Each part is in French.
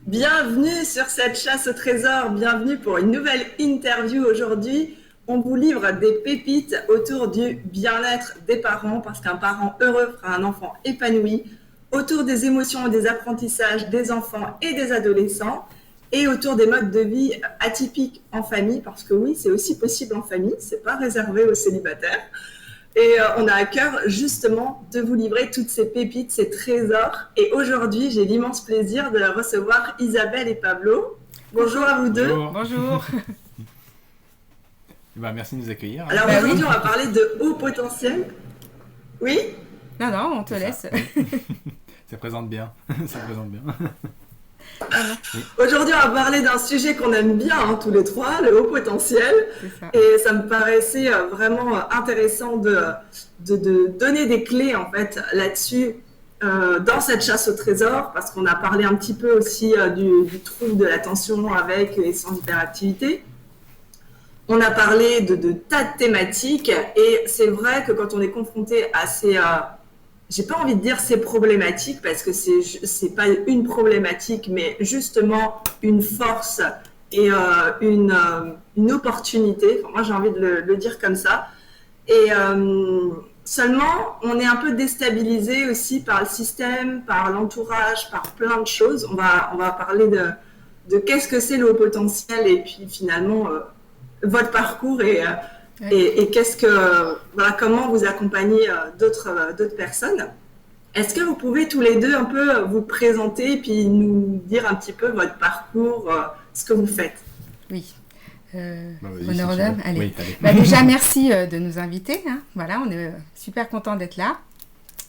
Bienvenue sur cette chasse au trésor, bienvenue pour une nouvelle interview aujourd'hui. On vous livre des pépites autour du bien-être des parents parce qu'un parent heureux fera un enfant épanoui, autour des émotions et des apprentissages des enfants et des adolescents et autour des modes de vie atypiques en famille parce que oui, c'est aussi possible en famille, c'est pas réservé aux célibataires. Et on a à cœur justement de vous livrer toutes ces pépites, ces trésors. Et aujourd'hui, j'ai l'immense plaisir de recevoir Isabelle et Pablo. Bonjour à vous deux. Bonjour. Bonjour. Merci de nous accueillir. Alors Bah aujourd'hui, oui. on va parler de haut potentiel. Oui. Non, non, on te C'est laisse. ça. Ça présente bien. Ça présente bien. Aujourd'hui, on va parler d'un sujet qu'on aime bien tous les trois, le haut potentiel. C'est ça. Et ça me paraissait vraiment intéressant de donner des clés en fait là-dessus dans cette chasse au trésor, parce qu'on a parlé un petit peu aussi du trouble de l'attention avec et sans hyperactivité. On a parlé de tas de thématiques et c'est vrai que quand on est confronté à ces j'ai pas envie de dire ces problématiques parce que c'est pas une problématique, mais justement une force et une opportunité. Enfin, moi, j'ai envie de le dire comme ça. Et seulement, on est un peu déstabilisé aussi par le système, par l'entourage, par plein de choses. On va parler de qu'est-ce que c'est le haut potentiel et puis finalement votre parcours et qu'est-ce que, voilà, comment vous accompagnez d'autres personnes. Est-ce que vous pouvez tous les deux un peu vous présenter et puis nous dire un petit peu votre parcours, ce que vous faites? Oui. Vas-y, Honneur si aux tu dames. veux. Allez. Oui, allez. Déjà, merci de nous inviter, hein. Voilà, on est super content d'être là.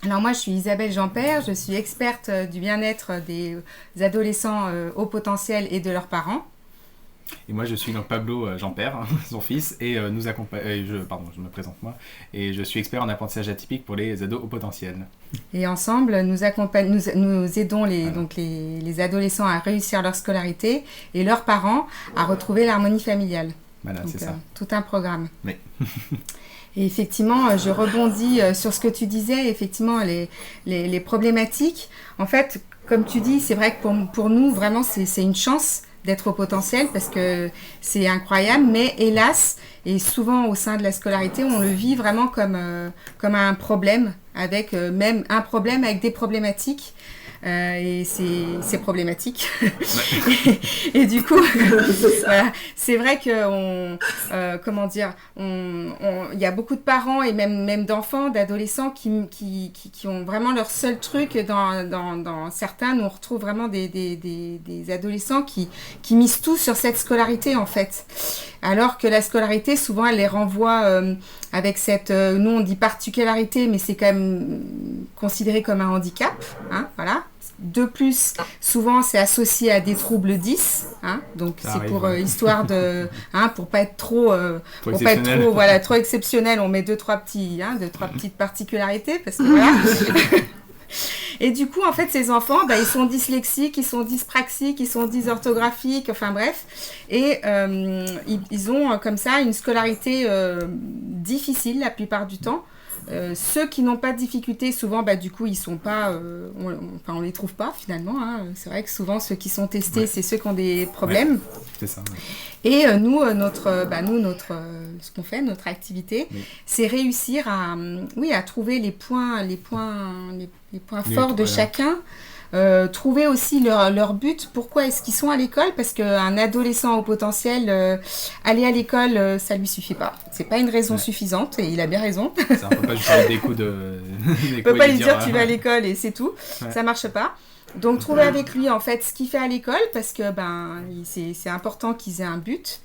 Alors moi, je suis Isabelle Jean-Père, je suis experte du bien-être des adolescents au potentiel et de leurs parents. Et moi, je suis donc Pablo Jean-Père, son fils, et je me présente moi, et je suis expert en apprentissage atypique pour les ados au potentiel. Et ensemble, nous aidons les adolescents à réussir leur scolarité et leurs parents à retrouver l'harmonie familiale. Voilà, Donc, c'est ça. tout un programme. Oui. Et effectivement, je rebondis sur ce que tu disais, effectivement, les problématiques. En fait, comme tu dis, c'est vrai que pour nous, vraiment, c'est une chance d'être au potentiel parce que c'est incroyable, mais hélas, et souvent au sein de la scolarité, on le vit vraiment comme un problème, avec même un problème avec des problématiques. Et c'est problématique. Ouais. et du coup, C'est ça. voilà, c'est vrai que comment dire, il y a beaucoup de parents et même d'enfants, d'adolescents qui ont vraiment leur seul truc dans certains. Nous on retrouve vraiment des adolescents qui misent tout sur cette scolarité en fait. Alors que la scolarité, souvent, elle les renvoie avec cette, nous on dit particularité, mais c'est quand même considéré comme un handicap, hein, voilà. De plus, souvent c'est associé à des troubles 10, hein, donc Ça c'est arrive, pour ouais. histoire de, hein, pour pas être trop, Trop pour pas être exceptionnel. trop, voilà, trop exceptionnel, on met deux trois petites particularités parce que voilà. Et du coup, en fait, ces enfants, ils sont dyslexiques, ils sont dyspraxiques, ils sont dysorthographiques, enfin bref. Et ils ont comme ça une scolarité difficile la plupart du temps. Ceux qui n'ont pas de difficultés, souvent, du coup, ils sont pas, on les trouve pas finalement, hein. C'est vrai que souvent, ceux qui sont testés, Ouais. c'est ceux qui ont des problèmes. Ouais, c'est ça. Ouais. Et ce qu'on fait, notre activité, Oui. c'est réussir à trouver les points forts de Voilà. chacun. Trouver aussi leur but, pourquoi est-ce qu'ils sont à l'école, parce qu'un adolescent au potentiel, aller à l'école, ça lui suffit pas. C'est pas une raison Ouais. suffisante, et il a bien raison. Ça, on peut pas juste parler des coups de. On peut pas lui dire tu vas à l'école et c'est tout, Ouais. ça marche pas. Donc trouver avec lui en fait ce qu'il fait à l'école, parce que c'est important qu'ils aient un but.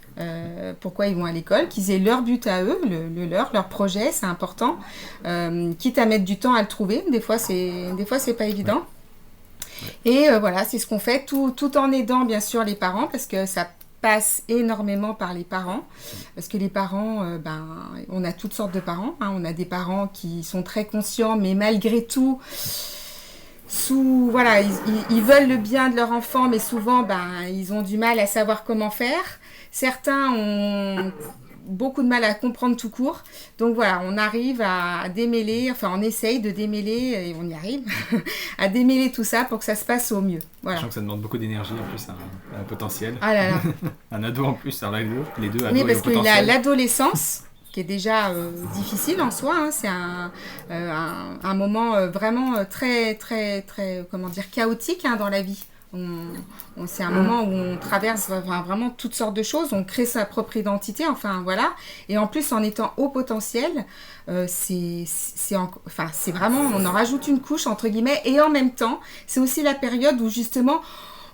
Pourquoi ils vont à l'école, qu'ils aient leur but à eux, leur projet, c'est important. Quitte à mettre du temps à le trouver, des fois c'est pas évident. Et voilà, c'est ce qu'on fait, tout en aidant bien sûr les parents, parce que ça passe énormément par les parents, parce que les parents, on a toutes sortes de parents, hein. On a des parents qui sont très conscients, mais malgré tout, voilà, ils veulent le bien de leur enfant, mais souvent, ils ont du mal à savoir comment faire. Certains ont beaucoup de mal à comprendre tout court. Donc voilà, on arrive à démêler, enfin on essaye de démêler, et on y arrive, à démêler tout ça pour que ça se passe au mieux. Voilà. Sachant que ça demande beaucoup d'énergie en plus, un potentiel. Ah là là. Un ado en plus, alors les deux ados Oui, et parce au qu'il a potentiel. l'adolescence, qui est déjà difficile en soi. Hein. C'est un moment vraiment très, très, très, comment dire, chaotique hein, dans la vie. C'est un moment où on traverse vraiment toutes sortes de choses, on crée sa propre identité, enfin voilà. Et en plus, en étant haut potentiel, c'est vraiment, on en rajoute une couche entre guillemets. Et en même temps, c'est aussi la période où justement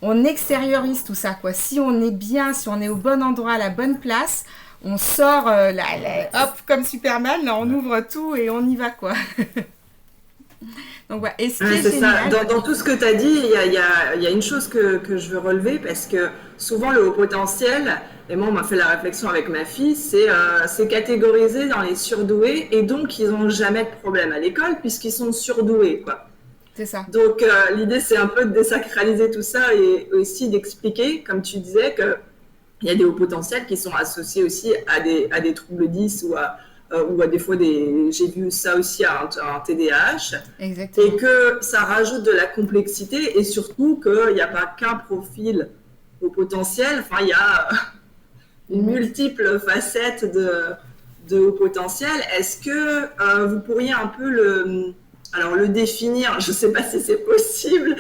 on extériorise tout ça, quoi. Si on est bien, si on est au bon endroit, à la bonne place, on sort, hop, comme Superman, là, on ouvre tout et on y va, quoi. Donc, voilà. Et ce qui est génial... ça. Dans tout ce que tu as dit, il y a une chose que je veux relever, parce que souvent le haut potentiel, et moi on m'a fait la réflexion avec ma fille, c'est catégorisé dans les surdoués, et donc ils n'ont jamais de problème à l'école puisqu'ils sont surdoués, quoi. C'est ça. Donc l'idée c'est un peu de désacraliser tout ça et aussi d'expliquer, comme tu disais, qu'il y a des hauts potentiels qui sont associés aussi à des troubles 10 ou à des fois j'ai vu ça aussi à un TDAH. Exactement. Et que ça rajoute de la complexité et surtout qu'il n'y a pas qu'un profil au potentiel, enfin il y a une multiple facettes de haut potentiel. Est-ce que vous pourriez un peu le définir, je ne sais pas si c'est possible,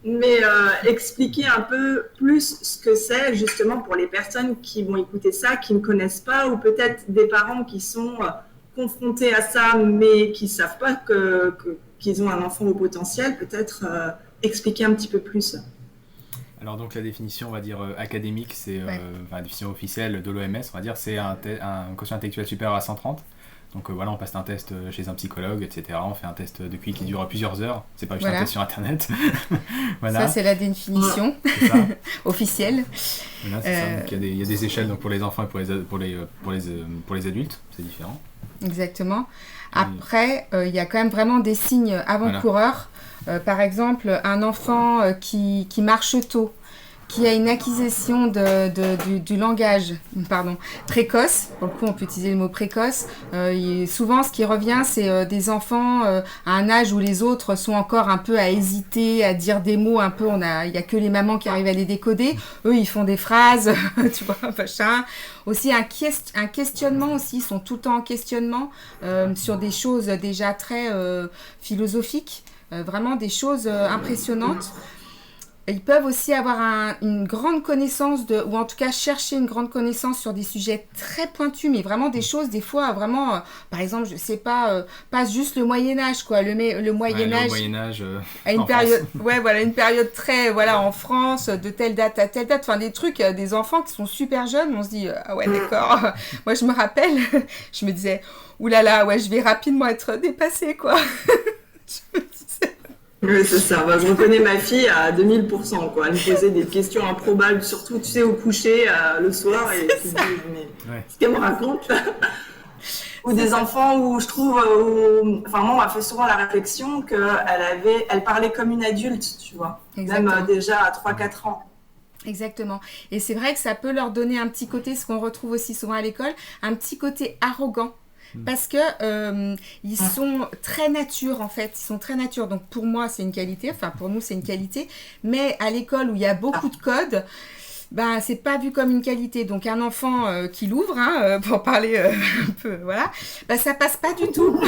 mais expliquer un peu plus ce que c'est justement pour les personnes qui vont écouter ça, qui ne connaissent pas, ou peut-être des parents qui sont confrontés à ça, mais qui ne savent pas qu'ils ont un enfant au potentiel, peut-être expliquer un petit peu plus. Alors donc la définition, on va dire académique, c'est la définition officielle de l'OMS, on va dire, c'est un quotient intellectuel supérieur à 130. Donc voilà, on passe un test chez un psychologue, etc. On fait un test de QI qui dure plusieurs heures. C'est pas juste un test sur Internet. Voilà. Ça, c'est la définition officielle. Voilà, c'est ça. Donc, il y a des échelles donc, pour les enfants et pour les adultes. C'est différent. Exactement. Après, il y a quand même vraiment des signes avant-coureurs. Par exemple, un enfant qui marche tôt, qui a une acquisition du langage précoce. Pour le coup, on peut utiliser le mot précoce. Souvent, ce qui revient, c'est des enfants à un âge où les autres sont encore un peu à hésiter, à dire des mots un peu. Il n'y a que les mamans qui arrivent à les décoder. Eux, ils font des phrases, tu vois, machin. Aussi, un questionnement aussi. Ils sont tout le temps en questionnement sur des choses déjà très philosophiques. Vraiment des choses impressionnantes. Ils peuvent aussi avoir une grande connaissance ou en tout cas chercher une grande connaissance sur des sujets très pointus, mais vraiment des choses, des fois, vraiment, par exemple, je sais pas, pas juste le Moyen-Âge, quoi. Le Moyen-Âge. Le Moyen-Âge. À une période, une période très, en France, de telle date à telle date. Enfin, des trucs, des enfants qui sont super jeunes, on se dit, ah ouais, d'accord. Moi, je me rappelle, je me disais, oulala, ouais, je vais rapidement être dépassée, quoi. Je me disais. Oui, c'est ça. Je reconnais ma fille à 2000%, quoi. Elle me posait des questions improbables, surtout, tu sais, au coucher le soir. Et tu te dis, mais ce qu'elle me raconte. Ou des enfants où je trouve... Enfin, moi, on m'a fait souvent la réflexion qu'elle parlait comme une adulte, tu vois. Exactement. Même déjà à 3-4 ans. Exactement. Et c'est vrai que ça peut leur donner un petit côté, ce qu'on retrouve aussi souvent à l'école, un petit côté arrogant. Parce que ils sont très nature en fait, ils sont très nature. Donc pour moi c'est une qualité, enfin pour nous c'est une qualité. Mais à l'école où il y a beaucoup de codes, ben c'est pas vu comme une qualité. Donc un enfant qui l'ouvre, pour parler un peu, voilà, ben ça passe pas du tout.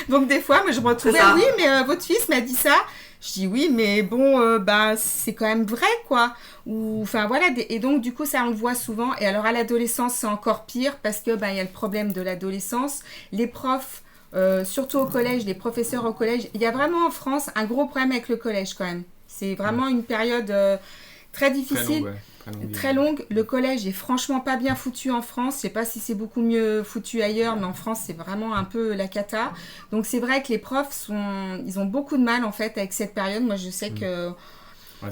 donc des fois, moi je me retrouvais, oui mais votre fils m'a dit ça. Je dis oui, mais bon, c'est quand même vrai, quoi. Enfin, voilà. Et donc, du coup, ça, on le voit souvent. Et alors, à l'adolescence, c'est encore pire parce que, il y a le problème de l'adolescence. Les profs, surtout au collège, les professeurs au collège, il y a vraiment en France un gros problème avec le collège, quand même. C'est vraiment une période très difficile. Très longue. Le collège est franchement pas bien foutu en France. Je sais pas si c'est beaucoup mieux foutu ailleurs, mais en France, c'est vraiment un peu la cata. Donc, c'est vrai que les profs ils ont beaucoup de mal, en fait, avec cette période. Moi, je sais que...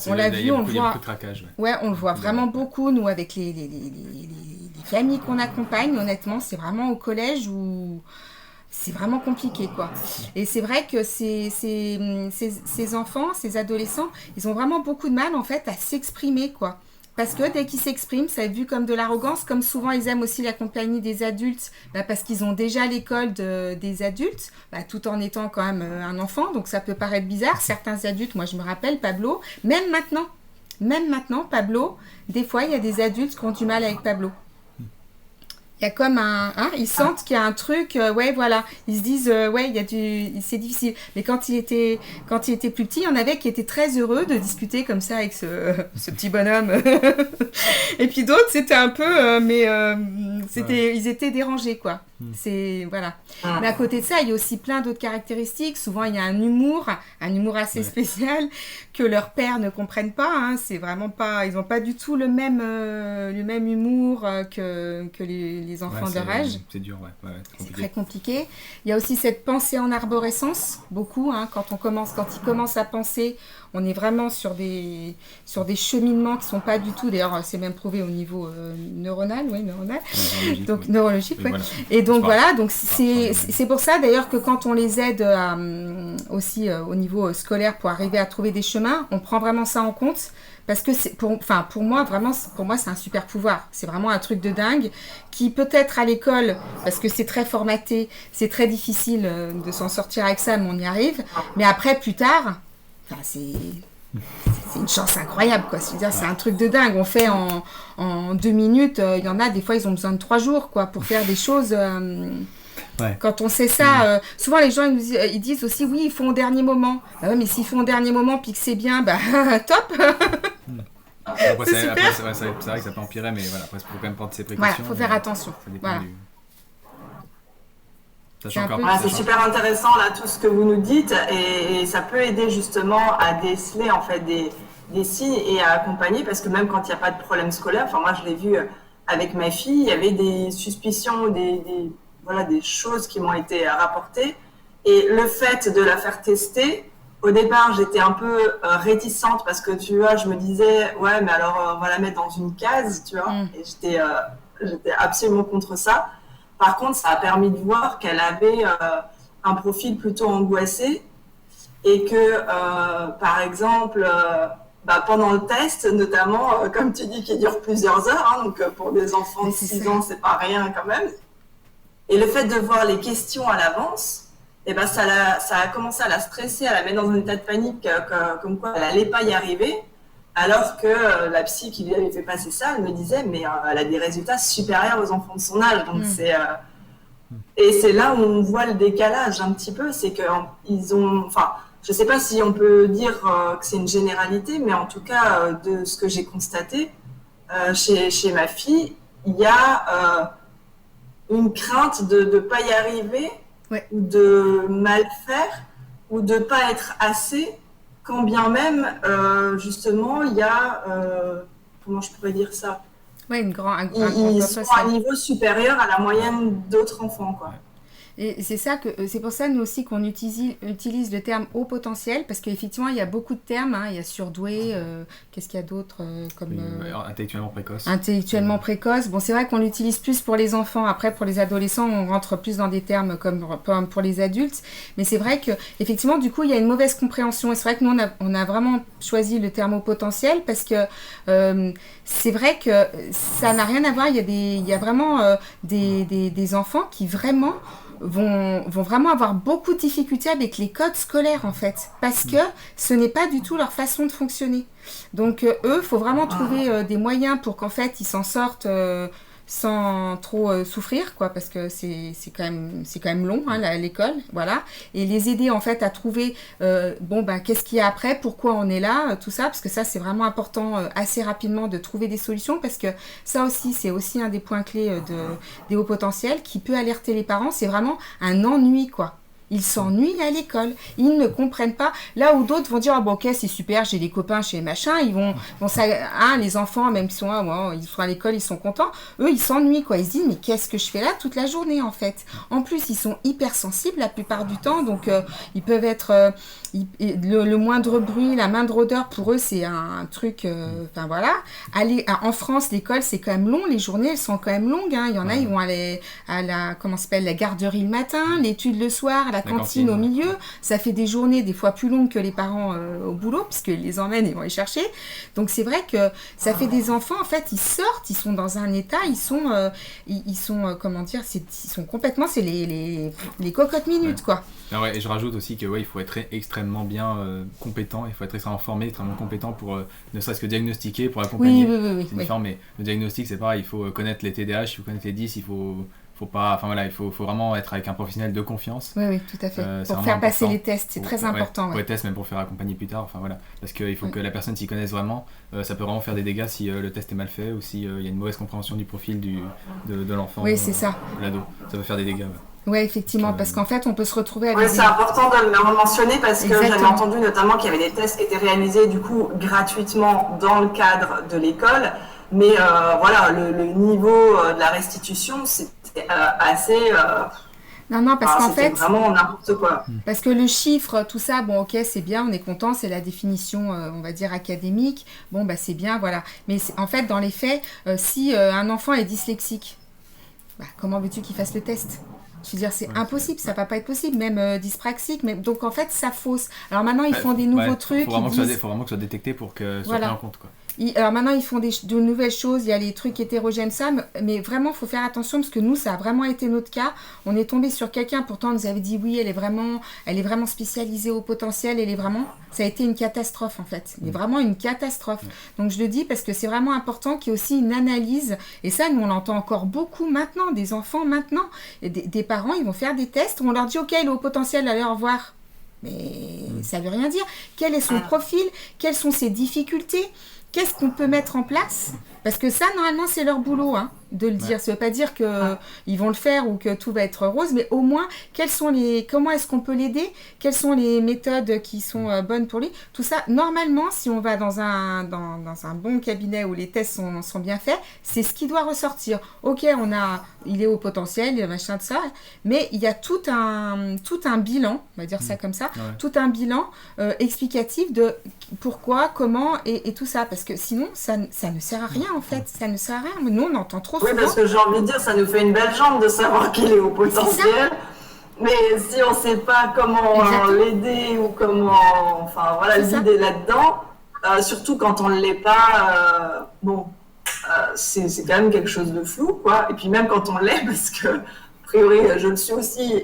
on l'a vu, on le voit. Il y a beaucoup de traquage. Ouais, on le voit vraiment beaucoup, nous, avec les familles qu'on accompagne. Honnêtement, c'est vraiment au collège où... c'est vraiment compliqué, quoi. Et c'est vrai que ces enfants, ces adolescents, ils ont vraiment beaucoup de mal, en fait, à s'exprimer, quoi. Parce que dès qu'ils s'expriment, ça est vu comme de l'arrogance. Comme souvent, ils aiment aussi la compagnie des adultes, parce qu'ils ont déjà l'école des adultes, tout en étant quand même un enfant. Donc ça peut paraître bizarre. Certains adultes, moi je me rappelle, Pablo, même maintenant, Pablo, des fois, il y a des adultes qui ont du mal avec Pablo. Il y a comme ils sentent qu'il y a un truc, voilà. Ils se disent, c'est difficile. Mais quand il était plus petit, il y en avait qui étaient très heureux de discuter comme ça avec ce petit bonhomme. Et puis d'autres, c'était un peu, ils étaient dérangés, quoi. Voilà. Mais à côté de ça, il y a aussi plein d'autres caractéristiques. Souvent, il y a un humour assez spécial que leurs pères ne comprennent pas. C'est vraiment pas, ils n'ont pas du tout le même humour que les enfants de leur âge. C'est dur, c'est très compliqué. Il y a aussi cette pensée en arborescence, beaucoup. Quand ils commencent à penser, on est vraiment sur des cheminements qui sont pas du tout. D'ailleurs, c'est même prouvé au niveau neuronal. Donc neurologique, Voilà. Et donc voilà, donc c'est pour ça d'ailleurs que quand on les aide aussi au niveau scolaire pour arriver à trouver des chemins, on prend vraiment ça en compte. Parce que pour moi, c'est un super pouvoir. C'est vraiment un truc de dingue qui peut-être à l'école, parce que c'est très formaté, c'est très difficile de s'en sortir avec ça, mais on y arrive. Mais après, plus tard, c'est une chance incroyable, quoi. C'est-à-dire, c'est un truc de dingue. On fait en 2 minutes. Il y en a, des fois, ils ont besoin de 3 jours, quoi, pour faire des choses... Quand on sait ça, souvent les gens ils disent aussi oui, ils font au dernier moment. Mais s'ils font au dernier moment puis que c'est bien, top. Après, c'est vrai que ça peut empirer, mais voilà, après, il faut quand même prendre ses précautions. Il faut faire attention. Ça dépend c'est super intéressant là tout ce que vous nous dites et ça peut aider justement à déceler en fait des signes et à accompagner parce que même quand il n'y a pas de problème scolaire, moi je l'ai vu avec ma fille, il y avait des suspicions, des choses qui m'ont été rapportées. Et le fait de la faire tester, au départ, j'étais un peu réticente parce que, tu vois, je me disais, ouais, mais alors, on va la mettre dans une case, tu vois. Et j'étais absolument contre ça. Par contre, ça a permis de voir qu'elle avait un profil plutôt angoissé et que, par exemple, pendant le test, notamment, comme tu dis, qui dure plusieurs heures, donc pour des enfants de 6 ans, c'est pas rien quand même. Et le fait de voir les questions à l'avance, ça a commencé à la stresser, à la mettre dans un état de panique, comme quoi elle n'allait pas y arriver, alors que la psy qui lui avait fait passer ça, elle me disait, mais elle a des résultats supérieurs aux enfants de son âge. Donc et c'est là où on voit le décalage un petit peu, c'est qu'ils ont... je ne sais pas si on peut dire que c'est une généralité, mais en tout cas, de ce que j'ai constaté, chez ma fille, il y a... une crainte de ne pas y arriver, ou de mal faire, ou de ne pas être assez, quand bien même, justement, il y a... comment je pourrais dire ça ? Ils sont à un niveau supérieur à la moyenne d'autres enfants, quoi. Et c'est pour ça nous aussi qu'on utilise le terme haut potentiel parce qu'effectivement il y a beaucoup de termes, il y a surdoué, qu'est-ce qu'il y a d'autre comme intellectuellement précoce. Bon, c'est vrai qu'on l'utilise plus pour les enfants. Après pour les adolescents on rentre plus dans des termes comme pour les adultes, mais c'est vrai que effectivement du coup il y a une mauvaise compréhension et c'est vrai que nous on a vraiment choisi le terme haut potentiel parce que c'est vrai que ça n'a rien à voir. Il y a vraiment des enfants qui vraiment vont vraiment avoir beaucoup de difficultés avec les codes scolaires en fait, parce que ce n'est pas du tout leur façon de fonctionner. Donc eux, il faut vraiment trouver des moyens pour qu'en fait ils s'en sortent sans trop souffrir, quoi, parce que c'est quand même long l'école, voilà, et les aider en fait à trouver qu'est-ce qu'il y a après, pourquoi on est là, tout ça, parce que ça c'est vraiment important assez rapidement de trouver des solutions, parce que ça aussi c'est aussi un des points clés des hauts potentiels qui peut alerter les parents, c'est vraiment un ennui, quoi. Ils s'ennuient à l'école, ils ne comprennent pas. Là où d'autres vont dire ok c'est super, j'ai des copains chez machin, ils vont les enfants même si ils sont à l'école, ils sont contents. Eux ils s'ennuient, quoi. Ils se disent mais qu'est-ce que je fais là toute la journée en fait. En plus ils sont hypersensibles la plupart du temps, donc ils peuvent être le moindre bruit, la moindre odeur pour eux c'est un truc. Voilà. En France l'école c'est quand même long, les journées elles sont quand même longues. Il y en a ils vont aller à la la garderie le matin, l'étude le soir, la cantine au milieu. Ça fait des journées des fois plus longues que les parents au boulot, puisqu'ils les emmènent et vont les chercher. Donc c'est vrai que ça fait des enfants, en fait, ils sortent, ils sont dans un état, ils sont comment dire, ils sont complètement, c'est les cocottes minutes, quoi. Ah ouais, et je rajoute aussi que il faut être extrêmement bien compétent, il faut être extrêmement formé, extrêmement compétent pour ne serait-ce que diagnostiquer, pour accompagner. Oui, c'est différent, mais le diagnostic c'est pareil, il faut connaître les TDAH, il faut connaître les 10, il faut pas, enfin voilà, il faut vraiment être avec un professionnel de confiance. Oui, tout à fait. Pour faire passer les tests, c'est très important. Pour les tests, même pour faire accompagner plus tard, enfin voilà, parce qu'il faut que la personne s'y connaisse vraiment. Ça peut vraiment faire des dégâts si le test est mal fait ou si y a une mauvaise compréhension du profil de l'enfant. Oui, c'est ça. De l'ado, ça peut faire des dégâts. Oui, effectivement, parce qu'en fait, on peut se retrouver avec... Oui, c'est important de le mentionner parce que j'avais entendu notamment qu'il y avait des tests qui étaient réalisés du coup gratuitement dans le cadre de l'école, mais voilà, le niveau de la restitution, c'était assez... Non, parce qu'en fait... vraiment n'importe quoi. Parce que le chiffre, tout ça, bon, ok, c'est bien, on est content, c'est la définition, on va dire, académique. Bon, bah, c'est bien, voilà. Mais en fait, dans les faits, si un enfant est dyslexique, bah, comment veux-tu qu'il fasse le test ? Je veux dire, c'est impossible, ça va pas être possible, même dyspraxique. Donc, en fait, ça fausse. Alors maintenant, ils font des nouveaux trucs. Il faut vraiment que ce soit détecté pour que ce soit pris en compte, quoi. Alors maintenant, ils font de nouvelles choses, il y a les trucs hétérogènes, ça, mais vraiment, il faut faire attention parce que nous, ça a vraiment été notre cas. On est tombé sur quelqu'un, pourtant, on nous avait dit oui, elle est vraiment spécialisée au potentiel, ça a été une catastrophe en fait, mais vraiment une catastrophe. Donc je le dis parce que c'est vraiment important qu'il y ait aussi une analyse, et ça, nous, on l'entend encore beaucoup maintenant, des enfants maintenant, et des parents, ils vont faire des tests, on leur dit ok, elle est au potentiel, allez, au revoir. Mais ça veut rien dire. Quel est son profil? Quelles sont ses difficultés? Qu'est-ce qu'on peut mettre en place? Parce que ça, normalement, c'est leur boulot, hein, de le dire. Ça ne veut pas dire qu'ils vont le faire ou que tout va être rose, mais au moins, comment est-ce qu'on peut l'aider? Quelles sont les méthodes qui sont bonnes pour lui? Tout ça, normalement, si on va dans un bon cabinet où les tests sont bien faits, c'est ce qui doit ressortir. Ok, il est au potentiel, machin de ça, mais il y a tout un bilan, on va dire ça comme ça, tout un bilan explicatif de pourquoi, comment et tout ça. Parce que sinon, ça ne sert à rien. En fait, ça ne sert à rien. Mais nous, on entend trop souvent. Oui, parce que j'ai envie de dire, ça nous fait une belle jambe de savoir qu'il est au potentiel. Mais si on ne sait pas comment l'aider ou comment, enfin voilà, l'aider là-dedans, surtout quand on ne l'est pas, c'est quand même quelque chose de flou, quoi. Et puis même quand on l'est, parce que a priori, je le suis aussi,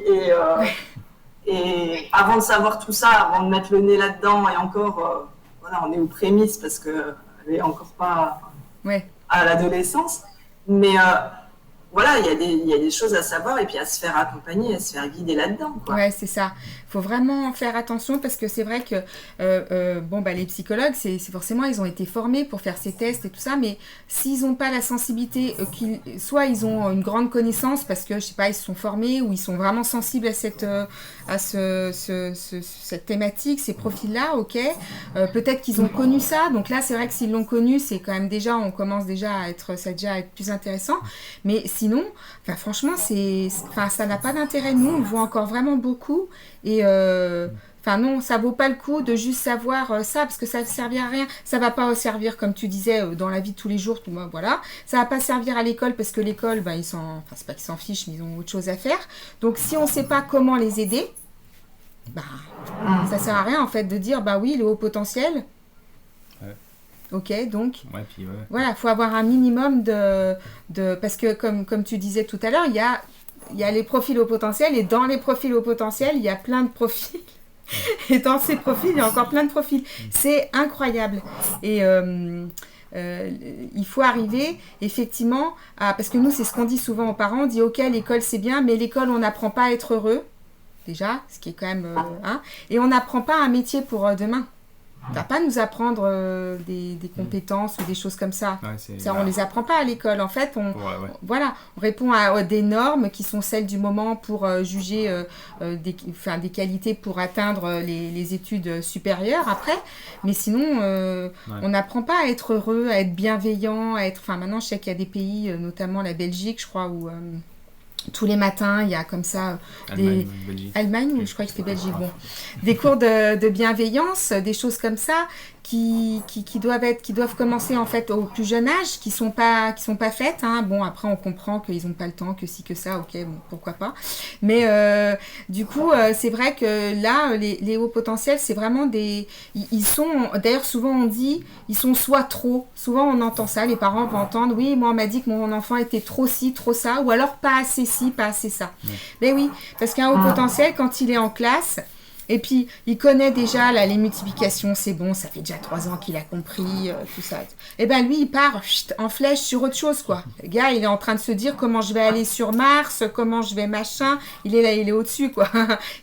et avant de savoir tout ça, avant de mettre le nez là-dedans, et encore, voilà, on est aux prémices parce que elle est encore pas à l'adolescence, mais voilà, il y a des choses à savoir et puis à se faire accompagner, à se faire guider là-dedans, quoi. Ouais, c'est ça. Il faut vraiment faire attention parce que c'est vrai que les psychologues, c'est forcément, ils ont été formés pour faire ces tests et tout ça, mais s'ils n'ont pas la sensibilité, soit ils ont une grande connaissance parce que, je sais pas, ils se sont formés ou ils sont vraiment sensibles à cette thématique, ces profils-là, ok. Peut-être qu'ils ont connu ça, donc là, c'est vrai que s'ils l'ont connu, c'est quand même on commence déjà à être plus intéressant, mais sinon, franchement, ça n'a pas d'intérêt. Nous, on le voit encore vraiment beaucoup. Et non, ça vaut pas le coup de juste savoir ça parce que ça ne servir à rien. Ça va pas servir, comme tu disais, dans la vie de tous les jours. Voilà. Ça va pas servir à l'école parce que l'école, c'est pas qu'ils s'en fichent, mais ils ont autre chose à faire. Donc, si on sait pas comment les aider, ça sert à rien en fait de dire oui, le haut potentiel. Ok, donc voilà, faut avoir un minimum de parce que comme tu disais tout à l'heure, il y a les profils au potentiel et dans les profils au potentiel, il y a plein de profils. Et dans ces profils, il y a encore plein de profils. C'est incroyable. Et il faut arriver effectivement parce que nous, c'est ce qu'on dit souvent aux parents, on dit ok, l'école c'est bien, mais l'école on n'apprend pas à être heureux, déjà, ce qui est quand même... et on n'apprend pas un métier pour demain. On va pas nous apprendre des compétences ou des choses comme ça. On les apprend pas à l'école. En fait, on répond à des normes qui sont celles du moment pour juger des qualités pour atteindre les études supérieures après. Mais sinon, on n'apprend pas à être heureux, à être bienveillant, à être... maintenant, je sais qu'il y a des pays, notamment la Belgique, je crois, où... tous les matins, il y a comme ça Allemagne ou je crois que c'était Belgique. Bon, des cours de bienveillance, des choses comme ça qui doivent commencer en fait au plus jeune âge, qui sont pas faites. Hein. Bon, après on comprend qu'ils n'ont pas le temps, que si que ça, ok, bon, pourquoi pas. Mais du coup, c'est vrai que là, les hauts potentiels, c'est vraiment ils sont, d'ailleurs souvent on dit, ils sont soit trop. Souvent on entend ça, les parents vont entendre, oui, moi on m'a dit que mon enfant était trop ci, trop ça, ou alors pas assez ci, pas assez ça. Mais oui, parce qu'un haut potentiel, quand il est en classe, et puis, il connaît déjà les multiplications, c'est bon, ça fait déjà 3 ans qu'il a compris, tout ça. Et bien, lui, il part en flèche sur autre chose, quoi. Le gars, il est en train de se dire comment je vais aller sur Mars, comment je vais machin. Il est là, il est au-dessus, quoi.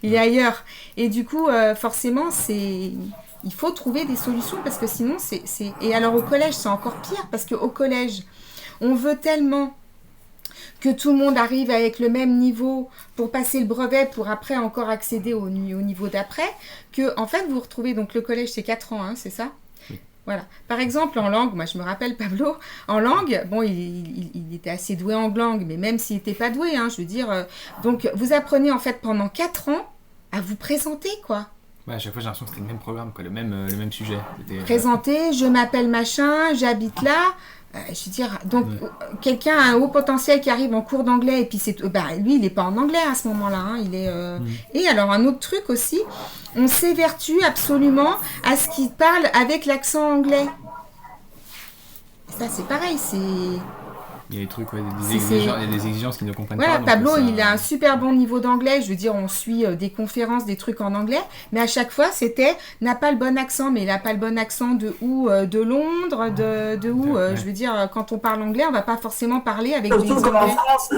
Il est ailleurs. Et du coup, forcément, il faut trouver des solutions parce que sinon, Et alors, au collège, c'est encore pire parce qu'au collège, on veut tellement que tout le monde arrive avec le même niveau pour passer le brevet, pour après encore accéder au niveau d'après, que en fait vous retrouvez, donc le collège c'est 4 ans, hein, c'est ça ? Oui. Voilà. Par exemple en langue, moi je me rappelle Pablo, en langue, bon il était assez doué en langue, mais même s'il n'était pas doué, hein, je veux dire, donc vous apprenez en fait pendant 4 ans à vous présenter quoi. Ouais, à chaque fois j'ai l'impression que c'était le même programme, quoi, le même sujet. Présenter, je m'appelle machin, j'habite là. Je veux dire, donc quelqu'un a un haut potentiel qui arrive en cours d'anglais et puis lui il n'est pas en anglais à ce moment-là, hein, il est. Et alors un autre truc aussi, on s'évertue absolument à ce qu'il parle avec l'accent anglais. Ça c'est pareil, c'est. Il y a des trucs, ouais, il y a des exigences qu'ils ne comprennent pas. Voilà, Pablo, il a un super bon niveau d'anglais. Je veux dire, on suit des conférences, des trucs en anglais. Mais à chaque fois, n'a pas le bon accent. Mais il n'a pas le bon accent de où de Londres, de où je veux dire, quand on parle anglais, on ne va pas forcément parler avec surtout des comme anglais. en France,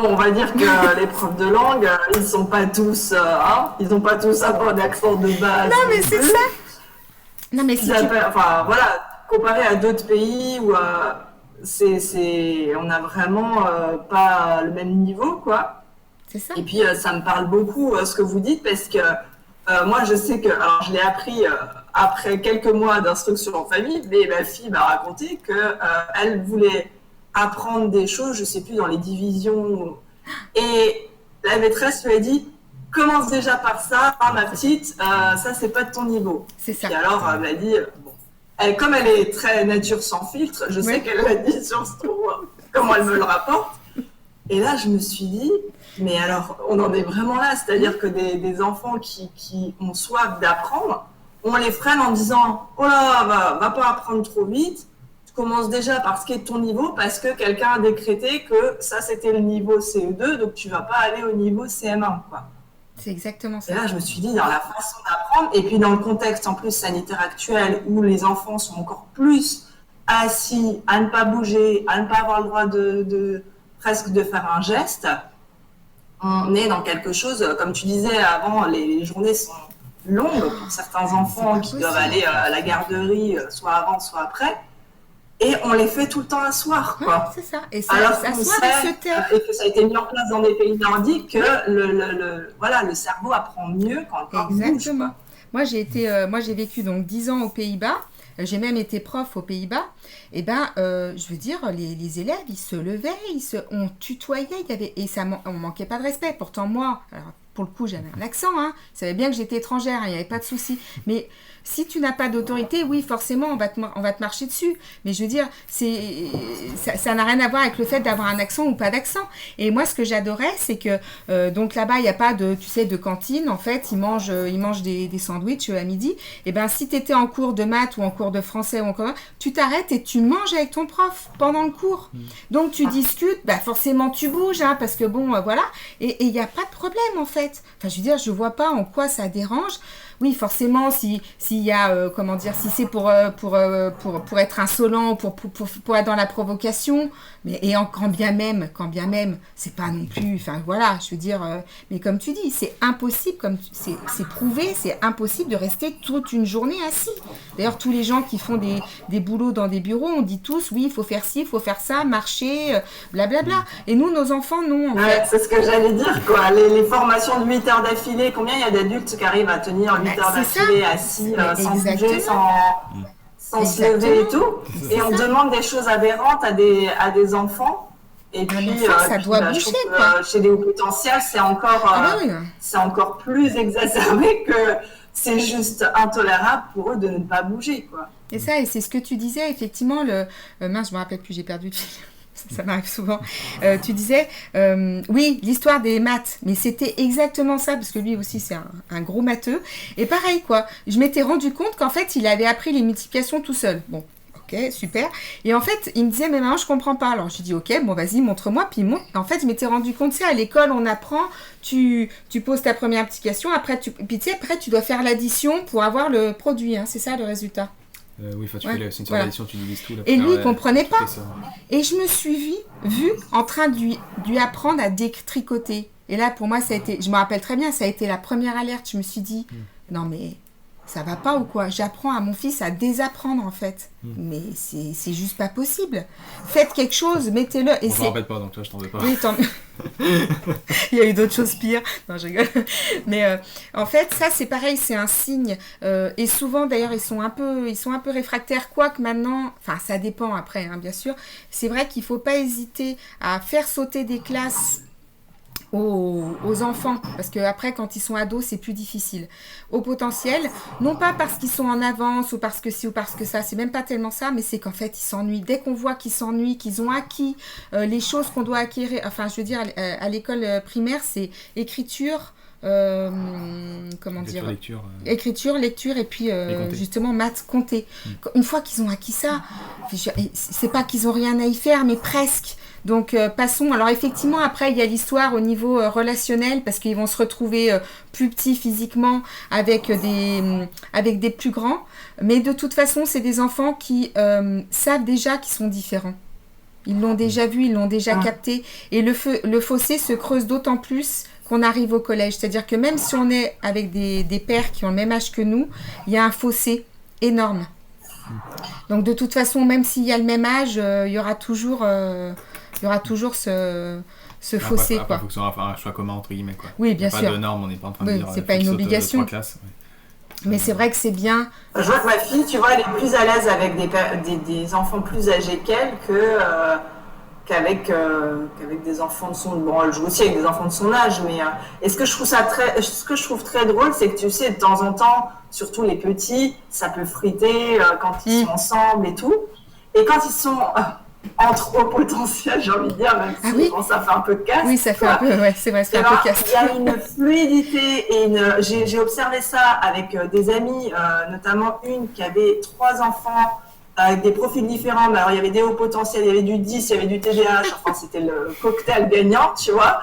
on va dire que les profs de langue, ils ne sont pas tous... ils n'ont pas tous un bon accent de base. Non, mais c'est ça. Non, mais si Enfin, voilà, comparé à d'autres pays où... on n'a vraiment pas le même niveau, quoi. C'est ça. Et puis, ça me parle beaucoup ce que vous dites, parce que moi, je sais que, alors je l'ai appris après quelques mois d'instruction en famille, mais ma fille m'a raconté qu'elle voulait apprendre des choses, je ne sais plus, dans les divisions. Et la maîtresse lui a dit, commence déjà par ça, ma petite, ça, c'est pas de ton niveau. C'est ça. Et alors, elle m'a dit... comme elle est très nature sans filtre, je sais qu'elle l'a dit sur ce tour, comment elle me le rapporte. Et là, je me suis dit, mais alors, on en est vraiment là. C'est-à-dire que des enfants qui ont soif d'apprendre, on les freine en disant, oh là, va pas apprendre trop vite. Tu commences déjà par ce qui est de ton niveau parce que quelqu'un a décrété que ça, c'était le niveau CE2, donc tu vas pas aller au niveau CM1, quoi. C'est exactement ça. Et là, je me suis dit, dans la façon d'apprendre, et puis dans le contexte en plus sanitaire actuel, où les enfants sont encore plus assis, à ne pas bouger, à ne pas avoir le droit presque de faire un geste, on est dans quelque chose, comme tu disais avant, les journées sont longues pour certains enfants qui doivent aller à la garderie, soit avant, soit après. Et on les fait tout le temps asseoir, quoi. Ouais, c'est ça. Et ça, alors ça qu'on soit sait, se taire. et que ça a été mis en place dans des pays nordiques, que le cerveau apprend mieux quand le corps bouge. Exactement. Moi, j'ai vécu donc 10 ans aux Pays-Bas. J'ai même été prof aux Pays-Bas. Et je veux dire, les élèves, ils se levaient, on tutoyait, on manquait pas de respect. Pourtant, moi, alors, pour le coup, j'avais un accent, hein. Ils savaient bien que j'étais étrangère, il n'y avait pas de souci. Mais si tu n'as pas d'autorité, oui, forcément, on va te marcher dessus. Mais je veux dire, ça n'a rien à voir avec le fait d'avoir un accent ou pas d'accent. Et moi, ce que j'adorais, c'est que donc là-bas, il n'y a pas de cantine. En fait, ils mangent des sandwichs à midi. Et si tu étais en cours de maths ou en cours de français ou encore, tu t'arrêtes et tu manges avec ton prof pendant le cours. Donc tu discutes, forcément tu bouges, hein, parce que bon, voilà. Et il n'y a pas de problème en fait. Enfin, je veux dire, je vois pas en quoi ça dérange. Oui, forcément, s'il y a, si c'est pour être insolent, pour être dans la provocation, quand bien même, c'est pas non plus, enfin voilà, je veux dire, mais comme tu dis, c'est impossible, c'est prouvé, c'est impossible de rester toute une journée assis. D'ailleurs, tous les gens qui font des boulots dans des bureaux, on dit tous, oui, il faut faire ci, il faut faire ça, marcher, blablabla. Et nous, nos enfants, non. En fait. C'est ce que j'allais dire, quoi. Les formations de 8 heures d'affilée, combien il y a d'adultes qui arrivent à tenir 8 heures d'affilée assis, sans bouger, sans se lever et tout. Et on demande des choses aberrantes à des enfants. Et puis, ça doit bouger, quoi. Chez les hauts potentiels, c'est encore plus exacerbé que... c'est juste intolérable pour eux de ne pas bouger, quoi. Et ça, et c'est ce que tu disais, effectivement, mince, je me rappelle plus, j'ai perdu le fil. Ça m'arrive souvent. Tu disais, oui, l'histoire des maths, mais c'était exactement ça, parce que lui aussi, c'est un gros matheux. Et pareil, quoi, je m'étais rendu compte qu'en fait, il avait appris les multiplications tout seul. Bon, ok, super. Et en fait, il me disait, mais maman, je comprends pas. Alors, je dis, ok, bon, vas-y, montre-moi. Puis, en fait, je m'étais rendu compte, à l'école, on apprend, tu poses ta première application, après, après, tu dois faire l'addition pour avoir le produit, hein, c'est ça, le résultat. Oui, tu fais c'est une sorte d'addition, tu divises tout. Là, et lui, il comprenait pas. Et je me suis vue en train de lui apprendre à détricoter. Et là, pour moi, ça a été, je me rappelle très bien, ça a été la première alerte. Je me suis dit, non mais ça va pas ou quoi? J'apprends à mon fils à désapprendre en fait. Mais c'est juste pas possible. Faites quelque chose, mettez-le. Et je me rappelle pas, donc toi, je t'en veux pas. Oui, il y a eu d'autres choses pires. Non, je rigole. Mais en fait, ça, c'est pareil, c'est un signe. Et souvent, d'ailleurs, ils sont un peu réfractaires. Quoique maintenant, enfin, ça dépend après, hein, bien sûr. C'est vrai qu'il ne faut pas hésiter à faire sauter des classes aux enfants, parce qu'après, quand ils sont ados, c'est plus difficile. Au potentiel, non pas parce qu'ils sont en avance, ou parce que ci, ou parce que ça, c'est même pas tellement ça, mais c'est qu'en fait, ils s'ennuient. Dès qu'on voit qu'ils s'ennuient, qu'ils ont acquis les choses qu'on doit acquérir, enfin, je veux dire, à l'école primaire, c'est écriture, écriture, lecture, et puis justement maths, compter. Une fois qu'ils ont acquis ça, c'est pas qu'ils ont rien à y faire, mais presque. Donc passons. Alors effectivement, après il y a l'histoire au niveau relationnel, parce qu'ils vont se retrouver plus petits physiquement avec des plus grands, mais de toute façon c'est des enfants qui savent déjà qu'ils sont différents. Ils l'ont déjà vu, ils l'ont déjà capté, et le fossé se creuse d'autant plus qu'on arrive au collège. C'est-à-dire que même si on est avec des pères qui ont le même âge que nous, il y a un fossé énorme. Donc de toute façon, même s'il y a le même âge, il y aura toujours ce fossé. Après, il faut que ce soit un choix commun, entre guillemets. Quoi. Oui, bien sûr. sûr. Pas de normes, on n'est pas en train de dire c'est pas une obligation. 3 classes. Mais c'est vrai que c'est bien. Je vois que ma fille, tu vois, elle est plus à l'aise avec des enfants plus âgés qu'elle qu'avec des enfants de son... Bon, elle joue aussi avec des enfants de son âge, mais ce que je trouve très drôle, c'est que tu sais, de temps en temps, surtout les petits, ça peut friter quand ils sont ensemble et tout. Et quand ils sont entre hauts potentiels, j'ai envie de dire, même si ça fait un peu de casse. Oui, ça fait un peu, c'est vrai, ça fait un peu casse. Il y a une fluidité et j'ai observé ça avec des amis, notamment une qui avait 3 enfants avec des profils différents. Mais alors, il y avait des hauts potentiels, il y avait du 10, il y avait du TDAH, enfin, c'était le cocktail gagnant, tu vois.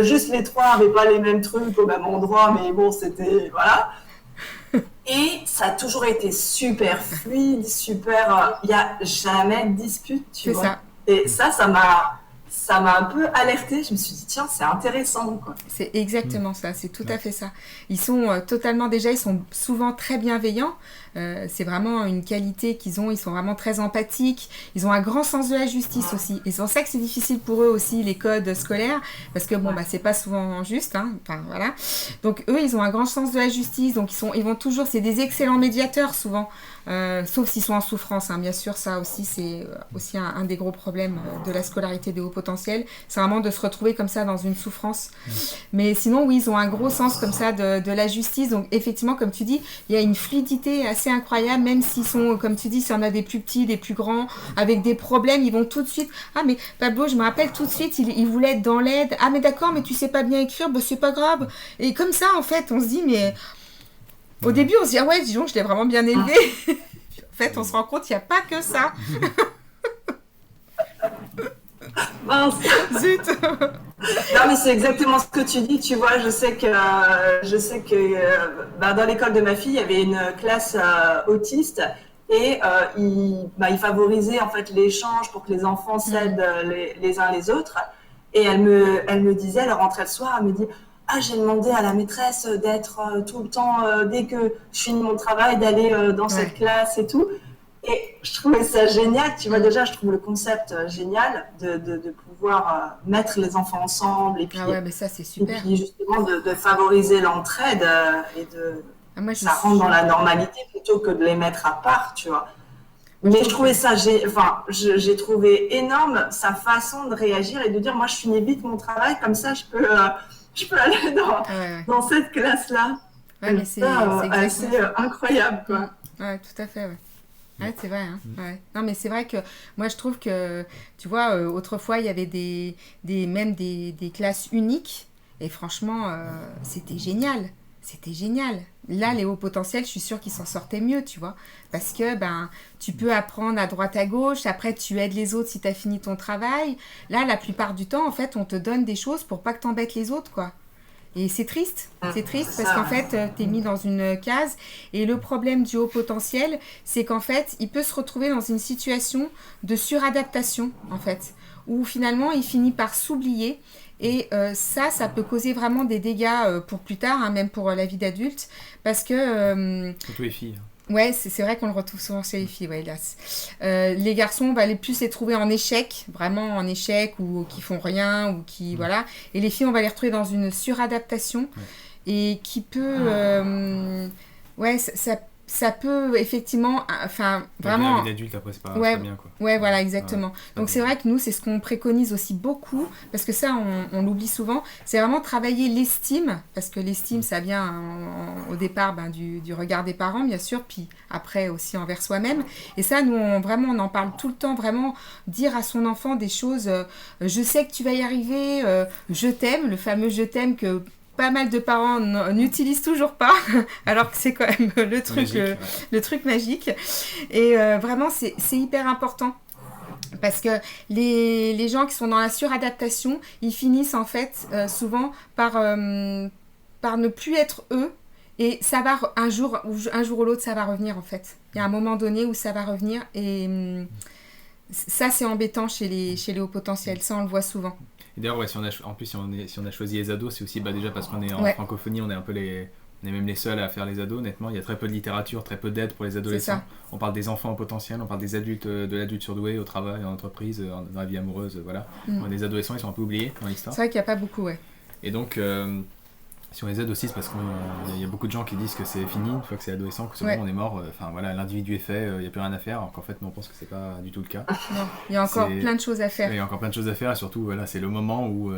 Juste les 3 n'avaient pas les mêmes trucs au même endroit, mais bon, c'était... Voilà. Et ça a toujours été super fluide, super... Il n'y a jamais de dispute, tu vois. Ça. Et ça m'a un peu alertée. Je me suis dit, tiens, c'est intéressant, quoi. C'est exactement ça, c'est tout à fait ça. Ils sont totalement déjà, ils sont souvent très bienveillants. C'est vraiment une qualité qu'ils ont. Ils sont vraiment très empathiques. Ils ont un grand sens de la justice aussi. Et c'est pour ça que c'est difficile pour eux aussi, les codes scolaires, parce que bon, c'est pas souvent juste. Hein. Enfin, voilà. Donc eux, ils ont un grand sens de la justice. Donc ils vont toujours, c'est des excellents médiateurs souvent. Sauf s'ils sont en souffrance, hein. Bien sûr, ça aussi, c'est aussi un des gros problèmes de la scolarité des hauts potentiels. C'est vraiment de se retrouver comme ça dans une souffrance. Mais sinon, oui, ils ont un gros sens comme ça de la justice. Donc effectivement, comme tu dis, il y a une fluidité assez incroyable, même s'ils sont, comme tu dis, s'il y en a des plus petits, des plus grands, avec des problèmes, ils vont tout de suite... Ah, mais Pablo, je me rappelle tout de suite, il voulait être dans l'aide. Ah, mais d'accord, mais tu sais pas bien écrire, c'est pas grave. Et comme ça, en fait, on se dit, mais... Au début, on se dit, ah ouais, dis donc, je l'ai vraiment bien élevé. En fait, on se rend compte qu'il n'y a pas que ça. Mince. Zut. Non, mais c'est exactement ce que tu dis. Tu vois, je sais que dans l'école de ma fille, il y avait une classe autiste et il favorisait en fait l'échange pour que les enfants s'aident les uns les autres. Et elle me disait, elle rentrait le soir, elle me dit... Ah, j'ai demandé à la maîtresse d'être tout le temps, dès que je finis mon travail, d'aller dans cette classe et tout. Et je trouvais ça génial. Tu vois, déjà, je trouve le concept génial de pouvoir mettre les enfants ensemble. Et puis, mais ça, c'est super. Et puis justement, de favoriser l'entraide et ça rentre dans la normalité plutôt que de les mettre à part, tu vois. Mais je trouvais ça, j'ai trouvé énorme sa façon de réagir et de dire, moi, je finis vite mon travail, comme ça, je peux aller dans cette classe-là. Ouais, mais c'est assez incroyable, quoi. Ouais, tout à fait, ouais. Ouais, c'est vrai, hein. Ouais. Non, mais c'est vrai que moi, je trouve que, tu vois, autrefois, il y avait même des classes uniques. Et franchement, c'était génial. C'était génial. Là, les hauts potentiels, je suis sûre qu'ils s'en sortaient mieux, tu vois. Parce que, ben, tu peux apprendre à droite, à gauche. Après, tu aides les autres si tu as fini ton travail. Là, la plupart du temps, en fait, on te donne des choses pour pas que t'embêtes les autres, quoi. Et c'est triste parce qu'en fait, tu es mis dans une case. Et le problème du haut potentiel, c'est qu'en fait, il peut se retrouver dans une situation de suradaptation, en fait, où finalement, il finit par s'oublier. Et ça peut causer vraiment des dégâts pour plus tard, hein, même pour la vie d'adulte, parce que... Surtout les filles. Ouais, c'est vrai qu'on le retrouve souvent chez les filles, ouais, hélas. Les garçons, va plus les trouver en échec, vraiment en échec, ou qui font rien, ou qui... Voilà. Et les filles, on va les retrouver dans une suradaptation, et qui peut... ouais, ça peut effectivement... Enfin, vraiment... La vie d'adulte, après, c'est pas bien, quoi. Ouais, voilà, exactement. Donc, c'est vrai que nous, c'est ce qu'on préconise aussi beaucoup, parce que ça, on l'oublie souvent, c'est vraiment travailler l'estime, parce que l'estime, ça vient au départ du regard des parents, bien sûr, puis après aussi envers soi-même. Et ça, nous, on en parle tout le temps, vraiment dire à son enfant des choses, je sais que tu vas y arriver, je t'aime, le fameux je t'aime que pas mal de parents n'utilisent toujours pas, alors que c'est quand même le truc magique. Et vraiment, c'est hyper important. Parce que les gens qui sont dans la suradaptation, ils finissent en fait souvent par ne plus être eux. Et ça va, un jour ou l'autre, ça va revenir en fait. Il y a un moment donné où ça va revenir. Et ça, c'est embêtant chez les hauts potentiels. Ça, on le voit souvent. Et d'ailleurs, ouais, si on a choisi les ados, c'est aussi déjà parce qu'on est en francophonie, on est même les seuls à faire les ados, honnêtement. Il y a très peu de littérature, très peu d'aide pour les adolescents. On parle des enfants au potentiel, on parle des adultes, de l'adulte surdoué au travail, en entreprise, dans la vie amoureuse, voilà. Les adolescents, ils sont un peu oubliés dans l'histoire. C'est vrai qu'il n'y a pas beaucoup, ouais. Et donc, si on les aide aussi, c'est parce qu'il y a beaucoup de gens qui disent que c'est fini, une fois que c'est adolescent, que c'est bon, on est mort, voilà, l'individu est fait, il n'y a plus rien à faire, alors qu'en fait, nous, on pense que c'est pas du tout le cas. Non, il y a encore plein de choses à faire. Il y a encore plein de choses à faire, et surtout, voilà, c'est le moment où...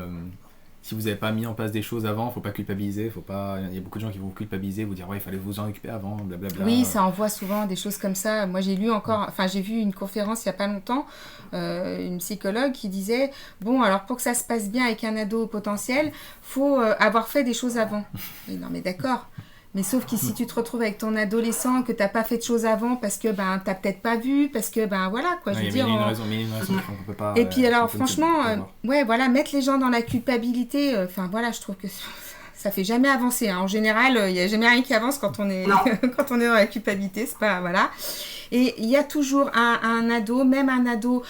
si vous n'avez pas mis en place des choses avant, il ne faut pas culpabiliser, il y a beaucoup de gens qui vont culpabiliser, vous dire ouais, il fallait vous en occuper avant, blablabla. Oui, ça envoie souvent des choses comme ça. Moi, j'ai vu une conférence il n'y a pas longtemps, une psychologue qui disait bon, alors pour que ça se passe bien avec un ado au potentiel, faut avoir fait des choses avant. Et non, mais d'accord. Mais sauf que si tu te retrouves avec ton adolescent, que tu n'as pas fait de choses avant parce que tu n'as peut-être pas vu, parce que voilà quoi, je veux dire. Il y a une raison qu'on peut pas. Et puis alors franchement, ouais voilà, mettre les gens dans la culpabilité, voilà, je trouve que ça fait jamais avancer. Hein. En général, il n'y a jamais rien qui avance quand on est quand on est dans la culpabilité, c'est pas voilà. Et il y a toujours un ado, même un ado,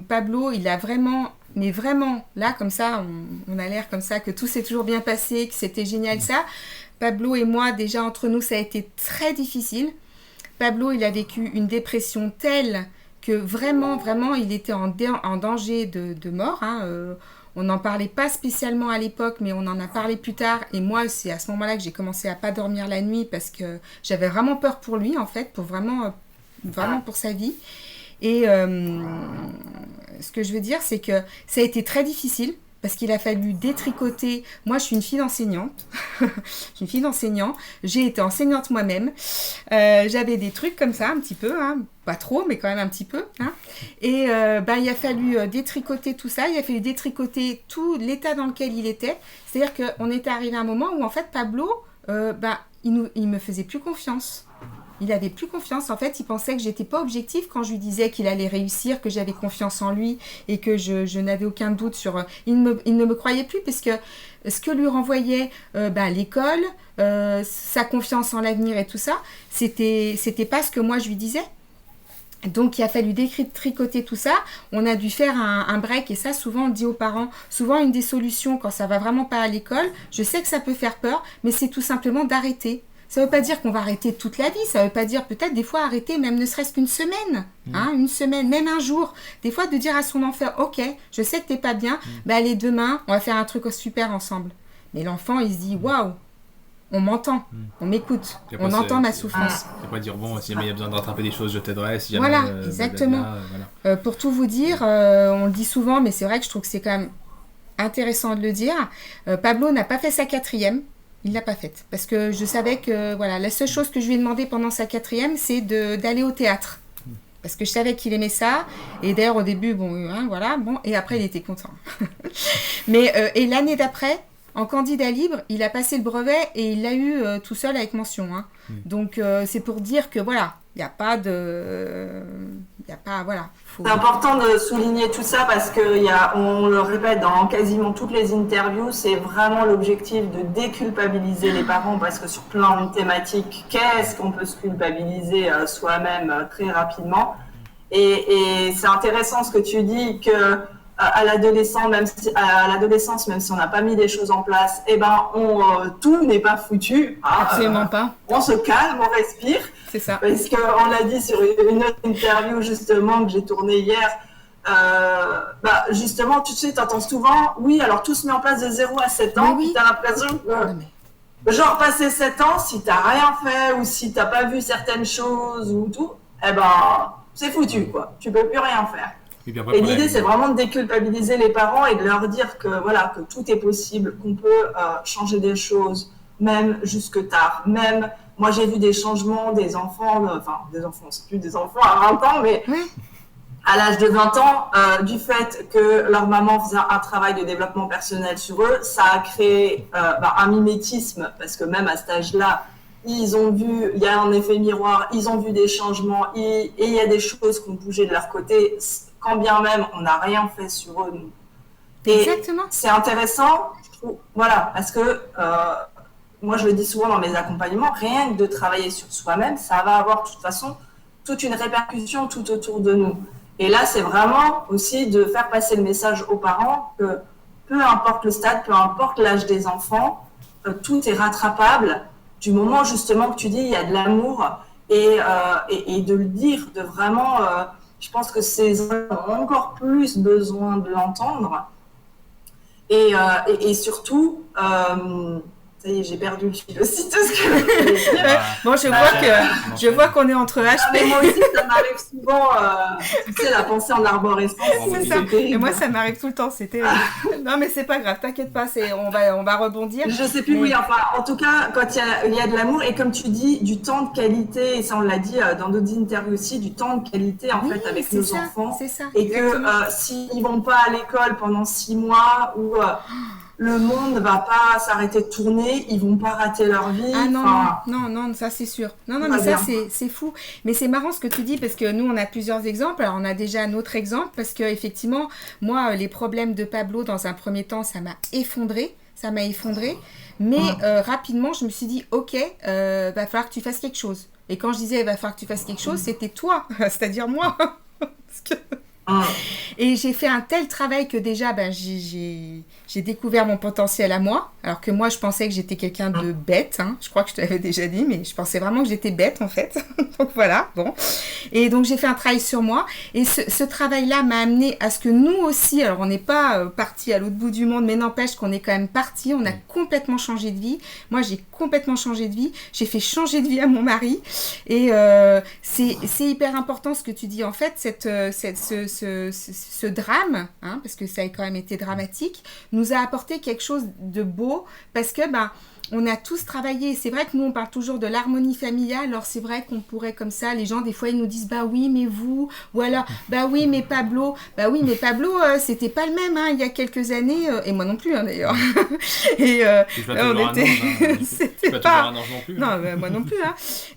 Pablo, il a vraiment. Mais vraiment, là, comme ça, on a l'air comme ça, que tout s'est toujours bien passé, que c'était génial ça. Pablo et moi, déjà entre nous, ça a été très difficile. Pablo, il a vécu une dépression telle que vraiment, il était en danger de mort. Hein. On n'en parlait pas spécialement à l'époque, mais on en a parlé plus tard. Et moi, c'est à ce moment-là que j'ai commencé à pas dormir la nuit parce que j'avais vraiment peur pour lui, en fait, pour vraiment pour sa vie. Et ce que je veux dire, c'est que ça a été très difficile. Parce qu'il a fallu détricoter. Moi, je suis une fille d'enseignante. J'ai été enseignante moi-même. J'avais des trucs comme ça, un petit peu. Hein. Pas trop, mais quand même un petit peu. Hein. Et il a fallu détricoter tout ça. Il a fallu détricoter tout l'état dans lequel il était. C'est-à-dire qu'on était arrivé à un moment où, en fait, Pablo, il me faisait plus confiance. Il avait plus confiance. En fait, il pensait que j'étais pas objective quand je lui disais qu'il allait réussir, que j'avais confiance en lui et que je n'avais aucun doute sur... Il ne me croyait plus parce que ce que lui renvoyait l'école, sa confiance en l'avenir et tout ça, c'était pas ce que moi je lui disais. Donc, il a fallu détricoter tout ça. On a dû faire un break. Et ça, souvent, on dit aux parents, souvent, une des solutions quand ça va vraiment pas à l'école, je sais que ça peut faire peur, mais c'est tout simplement d'arrêter. Ça ne veut pas dire qu'on va arrêter toute la vie, ça ne veut pas dire peut-être des fois arrêter même ne serait-ce qu'une semaine, une semaine, même un jour. Des fois de dire à son enfant, ok, je sais que tu n'es pas bien, allez demain, on va faire un truc super ensemble. Mais l'enfant, il se dit, waouh, on m'entend, on m'écoute, on entend ma souffrance. Il ne faut pas dire, bon, si jamais il y a besoin de rattraper des choses, je t'aiderai. Si jamais, voilà, exactement. Voilà. Pour tout vous dire, on le dit souvent, mais c'est vrai que je trouve que c'est quand même intéressant de le dire. Pablo n'a pas fait sa 4e. Il l'a pas faite. Parce que je savais que, voilà, la seule chose que je lui ai demandé pendant sa 4e, c'est d'aller au théâtre. Parce que je savais qu'il aimait ça. Et d'ailleurs, au début, bon, hein, voilà, bon. Et après, il était content. Mais, et l'année d'après, en candidat libre, il a passé le brevet et il l'a eu tout seul avec mention. Hein. Donc, c'est pour dire que, voilà, il n'y a pas de... Il n'y a pas, voilà. C'est important de souligner tout ça parce que on le répète dans quasiment toutes les interviews, c'est vraiment l'objectif de déculpabiliser les parents parce que sur plein de thématiques, qu'est-ce qu'on peut se culpabiliser soi-même très rapidement. Et c'est intéressant ce que tu dis que à l'adolescence, même si on n'a pas mis des choses en place, eh ben, tout n'est pas foutu. Absolument pas. On se calme, on respire. C'est ça. Parce qu'on l'a dit sur une autre interview justement que j'ai tournée hier. Justement, tu sais, tu entends souvent, oui, alors tout se met en place de 0 à 7 ans, oui. Tu as l'impression que, genre, passé 7 ans, si tu n'as rien fait ou si tu n'as pas vu certaines choses ou tout, eh ben, c'est foutu, quoi. Tu peux plus rien faire. Et l'idée, c'est vraiment de déculpabiliser les parents et de leur dire que, voilà, que tout est possible, qu'on peut changer des choses, même jusque tard. Même, moi, j'ai vu des changements des enfants, c'est plus des enfants à 20 ans, mais à l'âge de 20 ans, du fait que leur maman faisait un travail de développement personnel sur eux, ça a créé un mimétisme, parce que même à cet âge-là, ils ont vu, il y a un effet miroir, ils ont vu des changements, et il y a des choses qui ont bougé de leur côté, quand bien même on n'a rien fait sur eux. Et exactement. C'est intéressant, je trouve, voilà, parce que moi je le dis souvent dans mes accompagnements, rien que de travailler sur soi-même, ça va avoir de toute façon toute une répercussion tout autour de nous. Et là, c'est vraiment aussi de faire passer le message aux parents que peu importe le stade, peu importe l'âge des enfants, tout est rattrapable du moment justement que tu dis il y a de l'amour et de le dire, de vraiment... je pense que ces enfants ont encore plus besoin de l'entendre. Et surtout, ça y est, j'ai perdu le fil aussi de ce que je voulais dire. Bon, je vois qu'on est entre HP. Mais moi aussi, ça m'arrive souvent, tu sais, la pensée en arborescence. C'est ça. Et moi, ça m'arrive tout le temps. C'était. Non, mais c'est pas grave, t'inquiète pas, on va rebondir. Je sais plus, oui, enfin, en tout cas, quand il y a de l'amour, et comme tu dis, du temps de qualité, et ça, on l'a dit dans d'autres interviews aussi, du temps de qualité, en fait, avec nos enfants. C'est ça. Et que s'ils vont pas à l'école pendant 6 mois, ou le monde ne va pas s'arrêter de tourner, ils vont pas rater leur vie. Ah non, ça c'est sûr. Non, mais ça c'est fou. Mais c'est marrant ce que tu dis parce que nous on a plusieurs exemples. Alors on a déjà un autre exemple parce que effectivement, moi les problèmes de Pablo dans un premier temps, ça m'a effondré. Mais rapidement, je me suis dit, ok, va falloir que tu fasses quelque chose. Et quand je disais, va falloir que tu fasses quelque chose, c'était toi, c'est-à-dire moi. Parce que... Et j'ai fait un tel travail que déjà, j'ai découvert mon potentiel à moi. Alors que moi, je pensais que j'étais quelqu'un de bête. Hein. Je crois que je te l'avais déjà dit, mais je pensais vraiment que j'étais bête, en fait. Donc voilà, bon. Et donc, j'ai fait un travail sur moi. Et ce travail-là m'a amené à ce que nous aussi, alors on n'est pas partis à l'autre bout du monde, mais n'empêche qu'on est quand même partis. On a complètement changé de vie. Moi, j'ai complètement changé de vie. J'ai fait changer de vie à mon mari. Et c'est hyper important ce que tu dis. En fait, ce drame, hein, parce que ça a quand même été dramatique, nous a apporté quelque chose de beau parce que on a tous travaillé. C'est vrai que nous on parle toujours de l'harmonie familiale. Alors c'est vrai qu'on pourrait comme ça, les gens des fois ils nous disent oui mais vous, ou alors oui mais Pablo, c'était pas le même il y a quelques années et moi non plus d'ailleurs. Et on était, c'était pas un ange non plus. Non moi non plus.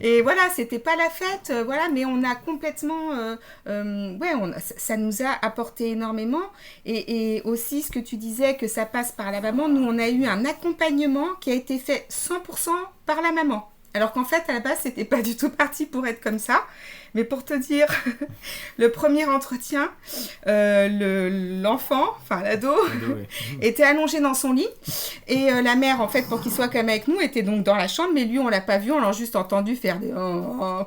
Et voilà, c'était pas la fête, voilà, mais on a complètement, ça nous a apporté énormément et aussi ce que tu disais que ça passe par la maman. Nous on a eu un accompagnement qui a été fait 100% par la maman. Alors qu'en fait, à la base, c'était pas du tout parti pour être comme ça. Mais pour te dire, le premier entretien, l'enfant, enfin l'ado, était allongé dans son lit. Et la mère, en fait, pour qu'il soit quand même avec nous, était donc dans la chambre. Mais lui, on l'a pas vu, on l'a juste entendu faire des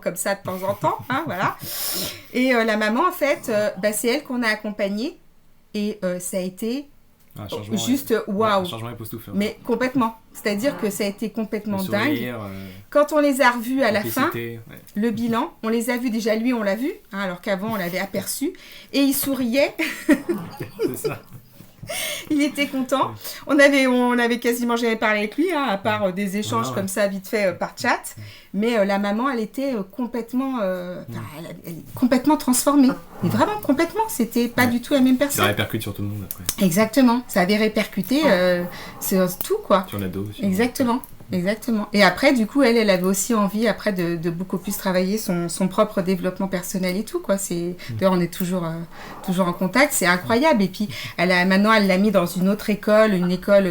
comme ça de temps en temps. Voilà. Et la maman, en fait, c'est elle qu'on a accompagnée. Et ça a été... juste waouh, changement époustouflant. Mais complètement, c'est-à-dire que ça a été complètement dingue. Quand on les a revus à la fin, le bilan, on les a vus déjà, lui on l'a vu, alors qu'avant on l'avait aperçu, et il souriait. C'est ça. Il était content. On avait quasiment jamais parlé avec lui, hein, à part des échanges comme ça, vite fait, par chat. Mais la maman, elle était complètement, elle est complètement transformée. Mais vraiment complètement. C'était pas du tout la même personne. Ça répercute sur tout le monde après. Exactement. Ça avait répercuté sur tout, quoi. Sur l'ado. Exactement. Exactement. Et après, du coup, elle avait aussi envie après de beaucoup plus travailler son propre développement personnel et tout, quoi. D'ailleurs, on est toujours en contact. C'est incroyable. Et puis, maintenant, elle l'a mis dans une autre école, une école,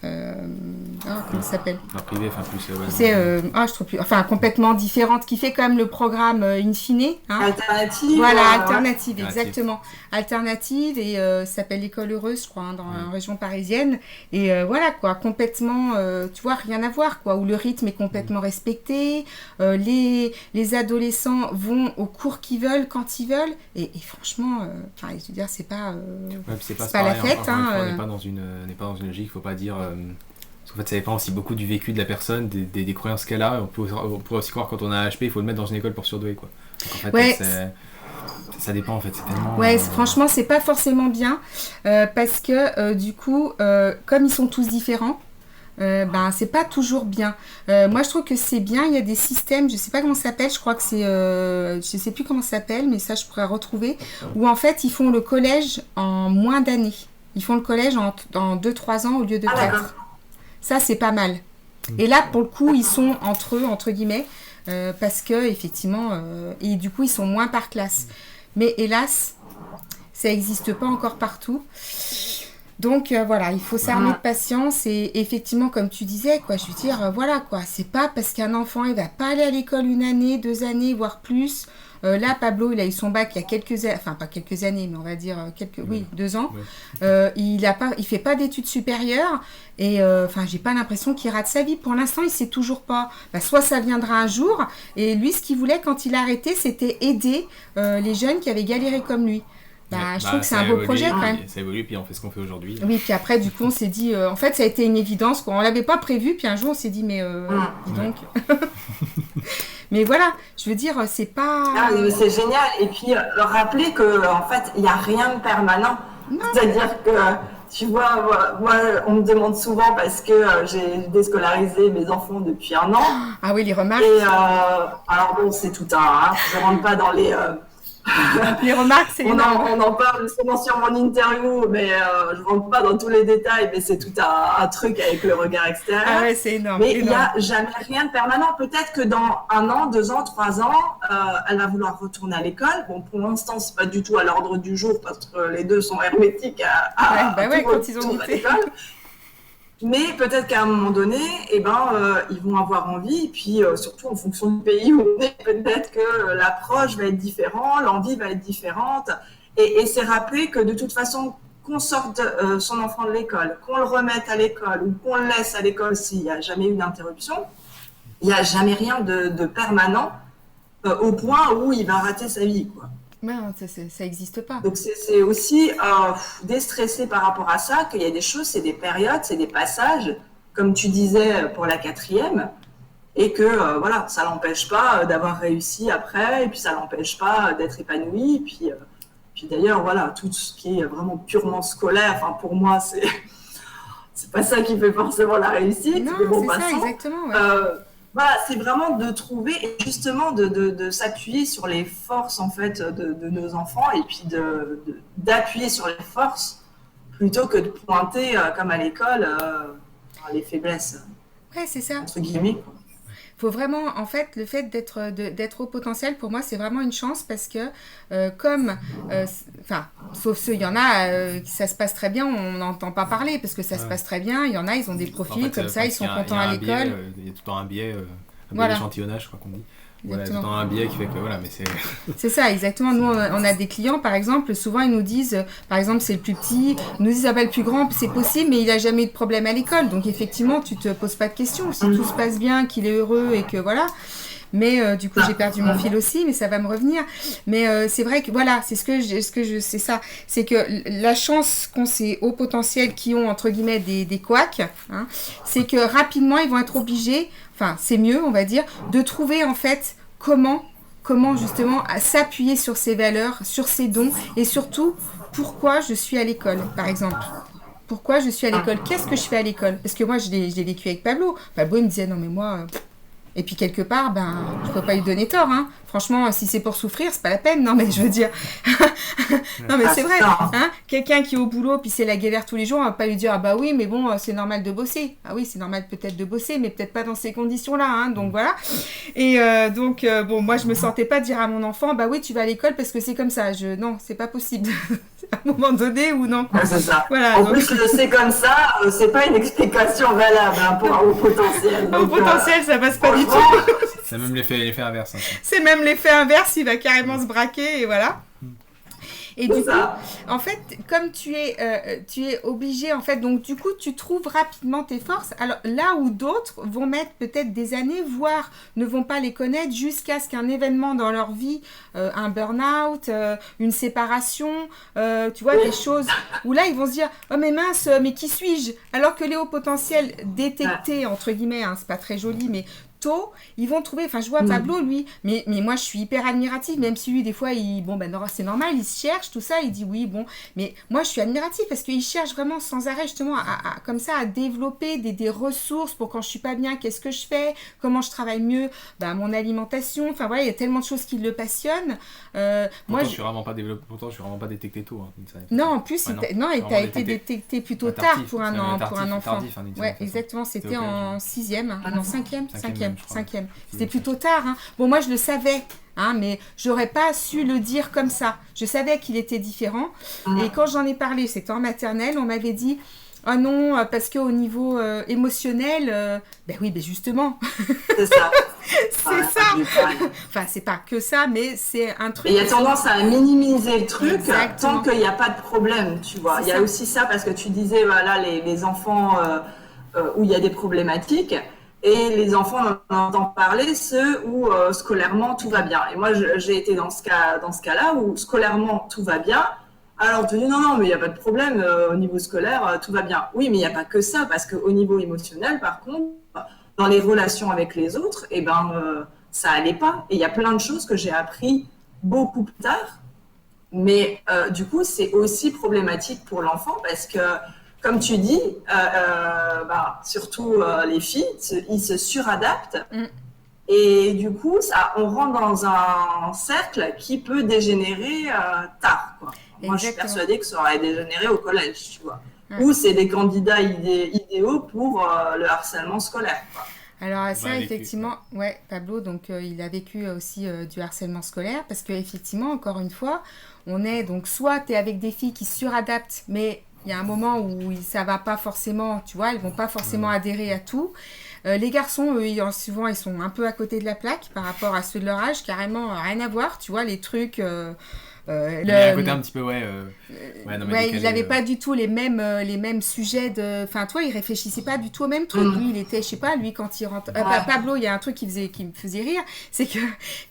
comment ça s'appelle? Privé, enfin plus. Je trouve plus. Enfin, complètement différente, qui fait quand même le programme In Fine. Hein. Alternative. Voilà, alternative, exactement. Alternative, et ça s'appelle l'École Heureuse, je crois, hein, dans la région parisienne. Et voilà, quoi, complètement, tu vois, rien à voir, quoi, où le rythme est complètement respecté, les adolescents vont aux cours qu'ils veulent, quand ils veulent, et franchement, je veux dire, c'est pas la fête. On n'est pas dans une logique, il ne faut pas dire... Parce qu'en fait, ça dépend aussi beaucoup du vécu de la personne, des croyances qu'elle a. On pourrait aussi croire quand on a un HP, il faut le mettre dans une école pour surdouer, quoi. Donc, en fait, ça dépend, en fait. C'est tellement... Ouais, franchement, c'est pas forcément bien, parce que, du coup, comme ils sont tous différents, c'est pas toujours bien. Moi, je trouve que c'est bien. Il y a des systèmes, je sais pas comment ça s'appelle, je crois que c'est... je sais plus comment ça s'appelle, mais ça, je pourrais retrouver. Où, en fait, ils font le collège en moins d'années. Ils font le collège en 2-3 ans au lieu de 4. Ça, c'est pas mal. Et là, pour le coup, ils sont entre eux, entre guillemets, parce que, effectivement... et du coup, ils sont moins par classe. Mais hélas, ça n'existe pas encore partout. Donc voilà, il faut s'armer de patience et effectivement, comme tu disais, quoi, je veux dire, voilà, quoi, c'est pas parce qu'un enfant, il va pas aller à l'école 1 année, 2 années, voire plus. Là, Pablo, il a eu son bac il y a quelques années, enfin pas quelques années, mais on va dire 2 ans. Ouais. Il fait pas d'études supérieures et j'ai pas l'impression qu'il rate sa vie. Pour l'instant, il sait toujours pas. Soit ça viendra un jour. Et lui, ce qu'il voulait quand il a arrêté, c'était aider les jeunes qui avaient galéré comme lui. Je trouve que c'est un beau projet quand même. Ça évolue, puis on fait ce qu'on fait aujourd'hui. Oui, puis après, du coup, on s'est dit... en fait, ça a été une évidence. On ne l'avait pas prévu, puis un jour, on s'est dit, mais dis donc... Mais voilà, je veux dire, c'est pas... c'est génial. Et puis, rappeler qu'en fait, il n'y a rien de permanent. Non. C'est-à-dire que, tu vois, moi, on me demande souvent parce que j'ai déscolarisé mes enfants depuis 1 an. Ah oui, les remarques. Et alors bon, c'est tout un... je ne rentre pas dans les... Les remarques, c'est énorme. On en parle souvent sur mon interview, mais je ne rentre pas dans tous les détails, mais c'est tout un truc avec le regard extérieur. Ah ouais, c'est énorme. Mais il n'y a jamais rien de permanent. Peut-être que dans 1 an, 2 ans, 3 ans, elle va vouloir retourner à l'école. Bon, pour l'instant, ce n'est pas du tout à l'ordre du jour parce que les deux sont hermétiques à quand ils ont à l'école. Mais peut-être qu'à un moment donné, ils vont avoir envie, et puis surtout en fonction du pays où on est, peut-être que l'approche va être différente, l'envie va être différente. Et c'est rappeler que de toute façon, qu'on sorte son enfant de l'école, qu'on le remette à l'école ou qu'on le laisse à l'école s'il n'y a jamais eu d'interruption, il n'y a jamais rien de permanent au point où il va rater sa vie, quoi. Non, ça n'existe pas. Donc c'est aussi déstresser par rapport à ça, qu'il y a des choses, c'est des périodes, c'est des passages, comme tu disais pour la 4e, et que voilà, ça l'empêche pas d'avoir réussi après, et puis ça l'empêche pas d'être épanoui, et puis d'ailleurs, voilà, tout ce qui est vraiment purement scolaire, enfin pour moi, c'est pas ça qui fait forcément la réussite. Non, mais bon, c'est ça, exactement. Ouais. Voilà, c'est vraiment de trouver et justement de s'appuyer sur les forces en fait de nos enfants et puis d'appuyer sur les forces plutôt que de pointer comme à l'école les faiblesses. Ouais, c'est ça. Entre guillemets. Faut vraiment, en fait, le fait d'être au potentiel, pour moi, c'est vraiment une chance parce que sauf ceux, il y en a, ça se passe très bien, on n'entend pas parler parce que ça se passe très bien. Il y en a, ils ont des profils comme ça, ils sont contents à l'école. Il y a tout le temps un biais d'échantillonnage, je crois qu'on dit. Voilà, tout le temps un biais qui fait que voilà, mais c'est... C'est ça, exactement. Nous, on a des clients, par exemple, souvent ils nous disent, par exemple, c'est le plus petit, ils nous disent, ah ben, le plus grand, c'est possible, mais il n'a jamais eu de problème à l'école. Donc, effectivement, tu te poses pas de questions. Si tout se passe bien, qu'il est heureux et que voilà... Mais du coup, j'ai perdu mon fil aussi, mais ça va me revenir. Mais c'est vrai que voilà, c'est c'est ça. C'est que la chance qu'ont ces hauts potentiels qui ont, entre guillemets, des couacs, hein, c'est que rapidement, ils vont être obligés, enfin, c'est mieux, on va dire, de trouver en fait comment justement s'appuyer sur ses valeurs, sur ses dons et surtout pourquoi je suis à l'école, par exemple. Pourquoi je suis à l'école? Qu'est-ce que je fais à l'école? Parce que moi, je l'ai vécu avec Pablo. Pablo, il me disait, non, mais moi... Et puis, quelque part, je ne peux pas lui donner tort. Hein. Franchement, si c'est pour souffrir, c'est pas la peine. Non, mais je veux dire... non, mais c'est vrai. Hein. Quelqu'un qui est au boulot, puis c'est la galère tous les jours, on va pas lui dire, ah bah oui, mais bon, c'est normal de bosser. Ah oui, c'est normal peut-être de bosser, mais peut-être pas dans ces conditions-là. Hein. Donc, voilà. Et bon, moi, je me sentais pas dire à mon enfant, bah oui, tu vas à l'école parce que c'est comme ça. Non, c'est pas possible. À un moment donné ou non. C'est ça. Voilà, en plus, le c'est comme ça, c'est pas une explication valable pour un haut potentiel. Au potentiel, ça passe pas du tout. C'est même l'effet inverse. Hein. C'est même l'effet inverse, il va carrément se braquer et voilà. Et du coup, en fait, comme tu es obligé, en fait, donc du coup, tu trouves rapidement tes forces. Alors là où d'autres vont mettre peut-être des années, voire ne vont pas les connaître jusqu'à ce qu'un événement dans leur vie, un burn-out, une séparation, tu vois, des choses où là, ils vont se dire, oh mais mince, mais qui suis-je? Alors que les hauts potentiels détectés, entre guillemets, hein, c'est pas très joli, mais tôt, ils vont trouver, enfin je vois Pablo lui, mais moi je suis hyper admirative, même si lui des fois c'est normal, il se cherche, tout ça, il dit oui, bon, mais moi je suis admirative parce qu'il cherche vraiment sans arrêt justement comme ça à développer des ressources pour quand je suis pas bien, qu'est-ce que je fais, comment je travaille mieux, mon alimentation, enfin voilà, il y a tellement de choses qui le passionnent. Moi je suis vraiment pas développé, pourtant je suis vraiment pas détecté tôt. Hein, non, en plus, il t'a été détecté plutôt tard pour un enfant. Tardif, hein, ouais, exactement, c'était en 6e, non 5e. Cinquième. C'était plutôt tard. Hein. Bon, moi, je le savais, hein, mais j'aurais pas su le dire comme ça. Je savais qu'il était différent. Et quand j'en ai parlé, c'était en maternelle, on m'avait dit « Ah non, parce qu'au niveau émotionnel, ben oui, ben justement. » C'est ça. C'est ça. Enfin, c'est pas que ça, mais c'est un truc... Et il y a tendance à minimiser le truc tant qu'il n'y a pas de problème, tu vois. Il y a aussi ça, parce que tu disais, voilà, les enfants où il y a des problématiques... Et les enfants, on entend parler ceux où scolairement tout va bien. Et moi, j'ai été dans ce cas-là où scolairement tout va bien. Alors, tu dis non, mais il n'y a pas de problème au niveau scolaire, tout va bien. Oui, mais il n'y a pas que ça, parce qu'au niveau émotionnel, par contre, dans les relations avec les autres, ça allait pas. Et il y a plein de choses que j'ai appris beaucoup plus tard. Mais du coup, c'est aussi problématique pour l'enfant parce que comme tu dis, surtout les filles, ils se suradaptent. Et du coup, on rentre dans un cercle qui peut dégénérer tard. Quoi. Moi, je suis persuadée que ça aurait dégénéré au collège, tu vois. Où c'est des candidats idéaux pour le harcèlement scolaire. Quoi. Alors ça, effectivement, ouais, Pablo, donc il a vécu aussi du harcèlement scolaire parce qu'effectivement, encore une fois, on est donc soit tu es avec des filles qui suradaptent, mais il y a un moment où ça va pas forcément, tu vois, elles vont pas forcément adhérer à tout. Les garçons, eux, souvent, ils sont un peu à côté de la plaque par rapport à ceux de leur âge, carrément rien à voir, tu vois, les trucs... il y a un côté un petit peu, il n'avait pas du tout les mêmes sujets de... Enfin, toi, il réfléchissait pas du tout au même truc. Lui, il était, je sais pas, lui, quand il rentre... Pablo, il y a un truc qui me faisait rire, c'est que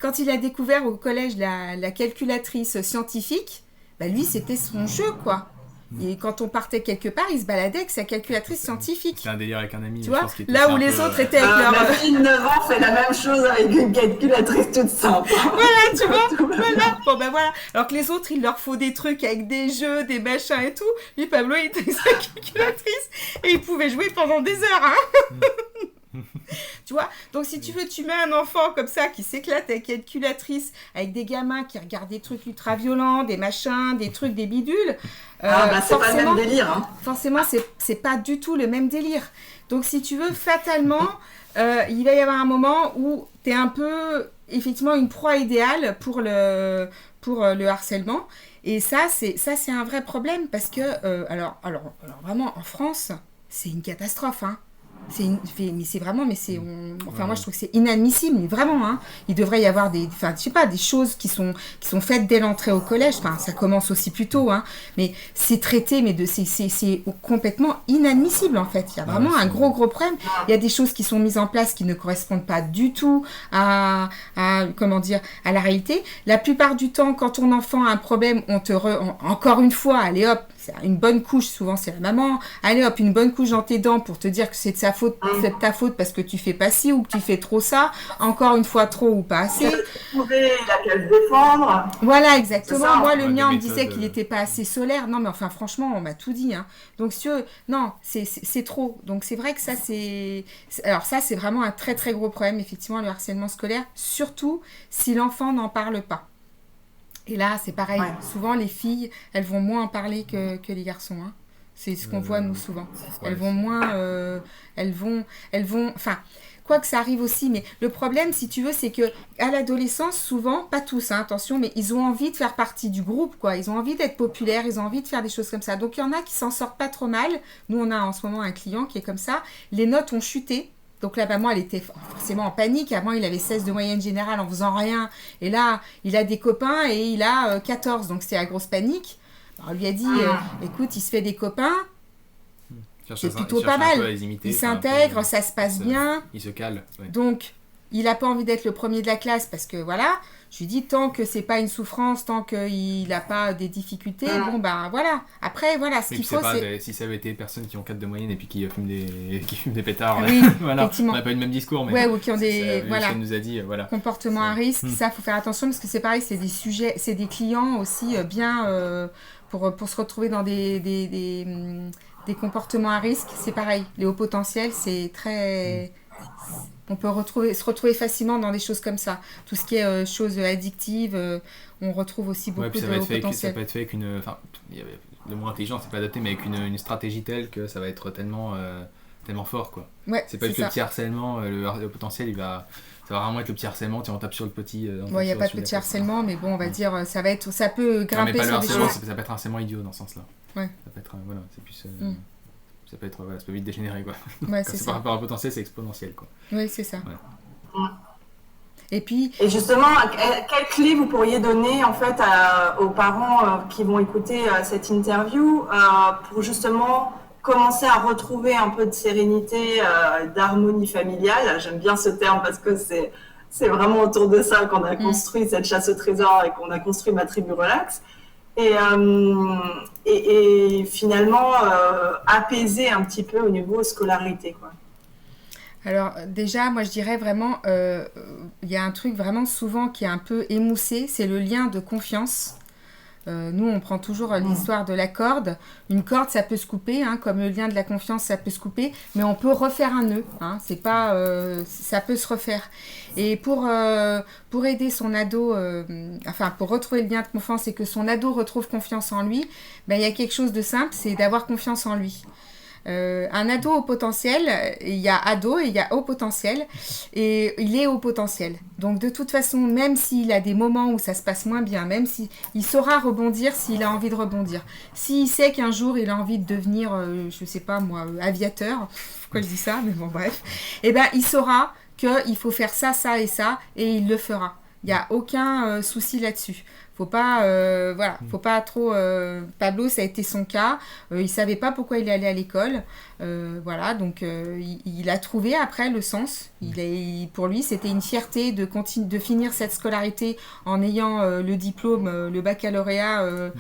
quand il a découvert au collège la calculatrice scientifique, lui, c'était son jeu, quoi. Et quand on partait quelque part, il se baladait avec sa calculatrice scientifique. C'était un délire avec un ami. Tu vois, là où les autres étaient avec leur... Ma fille de 9 ans fait la même chose avec une calculatrice toute simple. Voilà, tu vois. Voilà. Bon, voilà. Alors que les autres, il leur faut des trucs avec des jeux, des machins et tout. Lui, Pablo, il était avec sa calculatrice et il pouvait jouer pendant des heures. Hein. Tu vois, donc si tu veux, tu mets un enfant comme ça qui s'éclate avec calculatrice, avec des gamins qui regardent des trucs ultra violents, des machins, des trucs, des bidules. C'est pas le même délire. Hein. Forcément, c'est pas du tout le même délire. Donc si tu veux, fatalement, il va y avoir un moment où tu es un peu, effectivement, une proie idéale pour le harcèlement. Et ça, c'est un vrai problème parce que, alors vraiment, en France, c'est une catastrophe, hein. Moi je trouve que c'est inadmissible, mais vraiment, hein. Il devrait y avoir des choses qui sont faites dès l'entrée au collège. Enfin, ça commence aussi plus tôt, hein. Mais c'est traité, mais c'est complètement inadmissible en fait. Il y a vraiment un gros problème. Il y a des choses qui sont mises en place qui ne correspondent pas du tout à la réalité. La plupart du temps, quand ton enfant a un problème, encore une fois, allez hop, c'est une bonne couche, souvent c'est la maman, allez hop, une bonne couche dans tes dents pour te dire que c'est de sa c'est de ta faute parce que tu fais pas ci ou que tu fais trop ça, encore une fois trop ou pas assez. Il a qu'à se défendre. Voilà, exactement. Ça, moi, le mien, on me disait qu'il n'était pas assez solaire. Non, mais enfin, franchement, on m'a tout dit. Hein. Donc, non, c'est trop. Donc, c'est vrai que ça, alors ça, c'est vraiment un très, très gros problème, effectivement, le harcèlement scolaire, surtout si l'enfant n'en parle pas. Et là, c'est pareil. Ouais. Souvent, les filles, elles vont moins en parler que les garçons. Hein. C'est ce qu'on voit, nous, souvent. Elles vont moins... elles vont... Enfin, quoi que ça arrive aussi, mais le problème, si tu veux, c'est que à l'adolescence, souvent, pas tous, hein, attention, mais ils ont envie de faire partie du groupe, quoi. Ils ont envie d'être populaires, ils ont envie de faire des choses comme ça. Donc, il y en a qui s'en sortent pas trop mal. Nous, on a en ce moment un client qui est comme ça. Les notes ont chuté. Donc là, moi, elle était forcément en panique. Avant, il avait 16 de moyenne générale en faisant rien. Et là, il a des copains et il a 14. Donc, c'est la grosse panique. Alors, on lui a dit, écoute, il se fait des copains. C'est plutôt pas mal. Il s'intègre, ça se passe bien. Il se cale. Ouais. Donc, il n'a pas envie d'être le premier de la classe parce que voilà, je lui dis tant que c'est pas une souffrance, tant qu'il n'a pas des difficultés, bon ben voilà. Après, voilà, ce qu'il faut, c'est... Si ça avait été des personnes qui ont 4 de moyenne et puis qui fument des pétards, oui, voilà, on n'a pas eu le même discours. Mais ouais, ou qui ont des nous a dit, voilà. comportements à risque, ça, faut faire attention parce que c'est pareil, c'est des sujets, c'est des clients aussi bien pour se retrouver dans des comportements à risque, c'est pareil. Les hauts potentiels, c'est très... On peut se retrouver facilement dans des choses comme ça. Tout ce qui est choses addictives, on retrouve aussi beaucoup de hauts potentiels. Ça peut être fait avec une... Enfin, le mot intelligent, c'est pas adapté, mais avec une stratégie telle que ça va être tellement fort, quoi. Ouais, c'est pas le petit harcèlement, le potentiel, ça va vraiment être le petit harcèlement, on tape sur le petit... il n'y a pas de petit harcèlement, mais bon, on va dire, ça peut grimper non, mais pas sur des choses. Ça peut être un harcèlement idiot dans ce sens-là. Ouais. Ça peut être, voilà, c'est plus... Ça peut vite dégénérer, quoi. Ouais, quand c'est par rapport au potentiel, c'est exponentiel, quoi. Oui, c'est ça. Ouais. Et puis... Et justement, quelle clé vous pourriez donner, en fait, aux parents qui vont écouter cette interview pour justement commencer à retrouver un peu de sérénité, d'harmonie familiale? J'aime bien ce terme parce que c'est vraiment autour de ça qu'on a construit cette chasse au trésor et qu'on a construit ma tribu relax. Et finalement apaiser un petit peu au niveau scolarité, quoi. Alors déjà, moi je dirais vraiment, il y a un truc vraiment souvent qui est un peu émoussé, c'est le lien de confiance. Nous, on prend toujours l'histoire de la corde. Une corde, ça peut se couper, hein, comme le lien de la confiance, ça peut se couper, mais on peut refaire un nœud. Hein, c'est pas, ça peut se refaire. Et pour aider son ado, pour retrouver le lien de confiance et que son ado retrouve confiance en lui, il y a quelque chose de simple, c'est d'avoir confiance en lui. Un ado au potentiel, il y a ado et il y a haut potentiel, et il est haut potentiel. Donc de toute façon, même s'il a des moments où ça se passe moins bien, même s'il saura rebondir s'il a envie de rebondir. S'il sait qu'un jour il a envie de devenir, je sais pas moi, aviateur, pourquoi je dis ça, mais bon bref, et il saura qu'il faut faire ça, ça et ça, et il le fera. Il n'y a aucun souci là-dessus. Faut pas trop... Pablo, ça a été son cas. Il savait pas pourquoi il allait à l'école. Donc il a trouvé après le sens. Pour lui, c'était une fierté de finir cette scolarité en ayant le diplôme, le baccalauréat...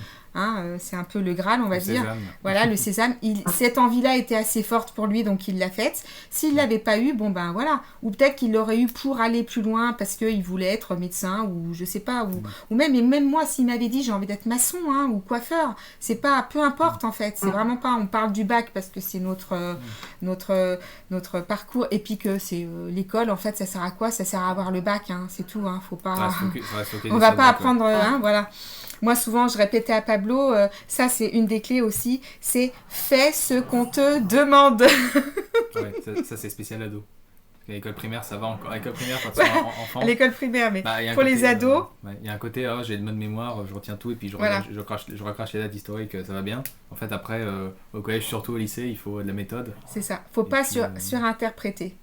c'est un peu le Graal, on va dire. Sésame. Voilà, le sésame. Cette envie-là était assez forte pour lui, donc il l'a faite. S'il l'avait pas eu, voilà. Ou peut-être qu'il l'aurait eu pour aller plus loin parce qu'il voulait être médecin ou je sais pas. Ou même moi, s'il m'avait dit j'ai envie d'être maçon ou coiffeur, c'est pas, peu importe en fait. C'est vraiment pas, on parle du bac parce que c'est notre parcours et puis que c'est l'école, en fait, ça sert à quoi? Ça sert à avoir le bac, hein, c'est tout. Faut pas. On va pas apprendre, voilà. Moi, souvent, je répétais à Pablo, ça, c'est une des clés aussi, c'est « fais ce qu'on te demande ». Ouais, ça c'est spécial ado. À l'école primaire, ça va encore. À l'école primaire, quand tu es enfant... À l'école primaire, mais pour les ados... Il y a un côté, j'ai une bonne mémoire, je retiens tout, et puis je recrache les dates historiques, ça va bien. En fait, après, au collège, surtout au lycée, il faut de la méthode. C'est ça. Faut pas surinterpréter.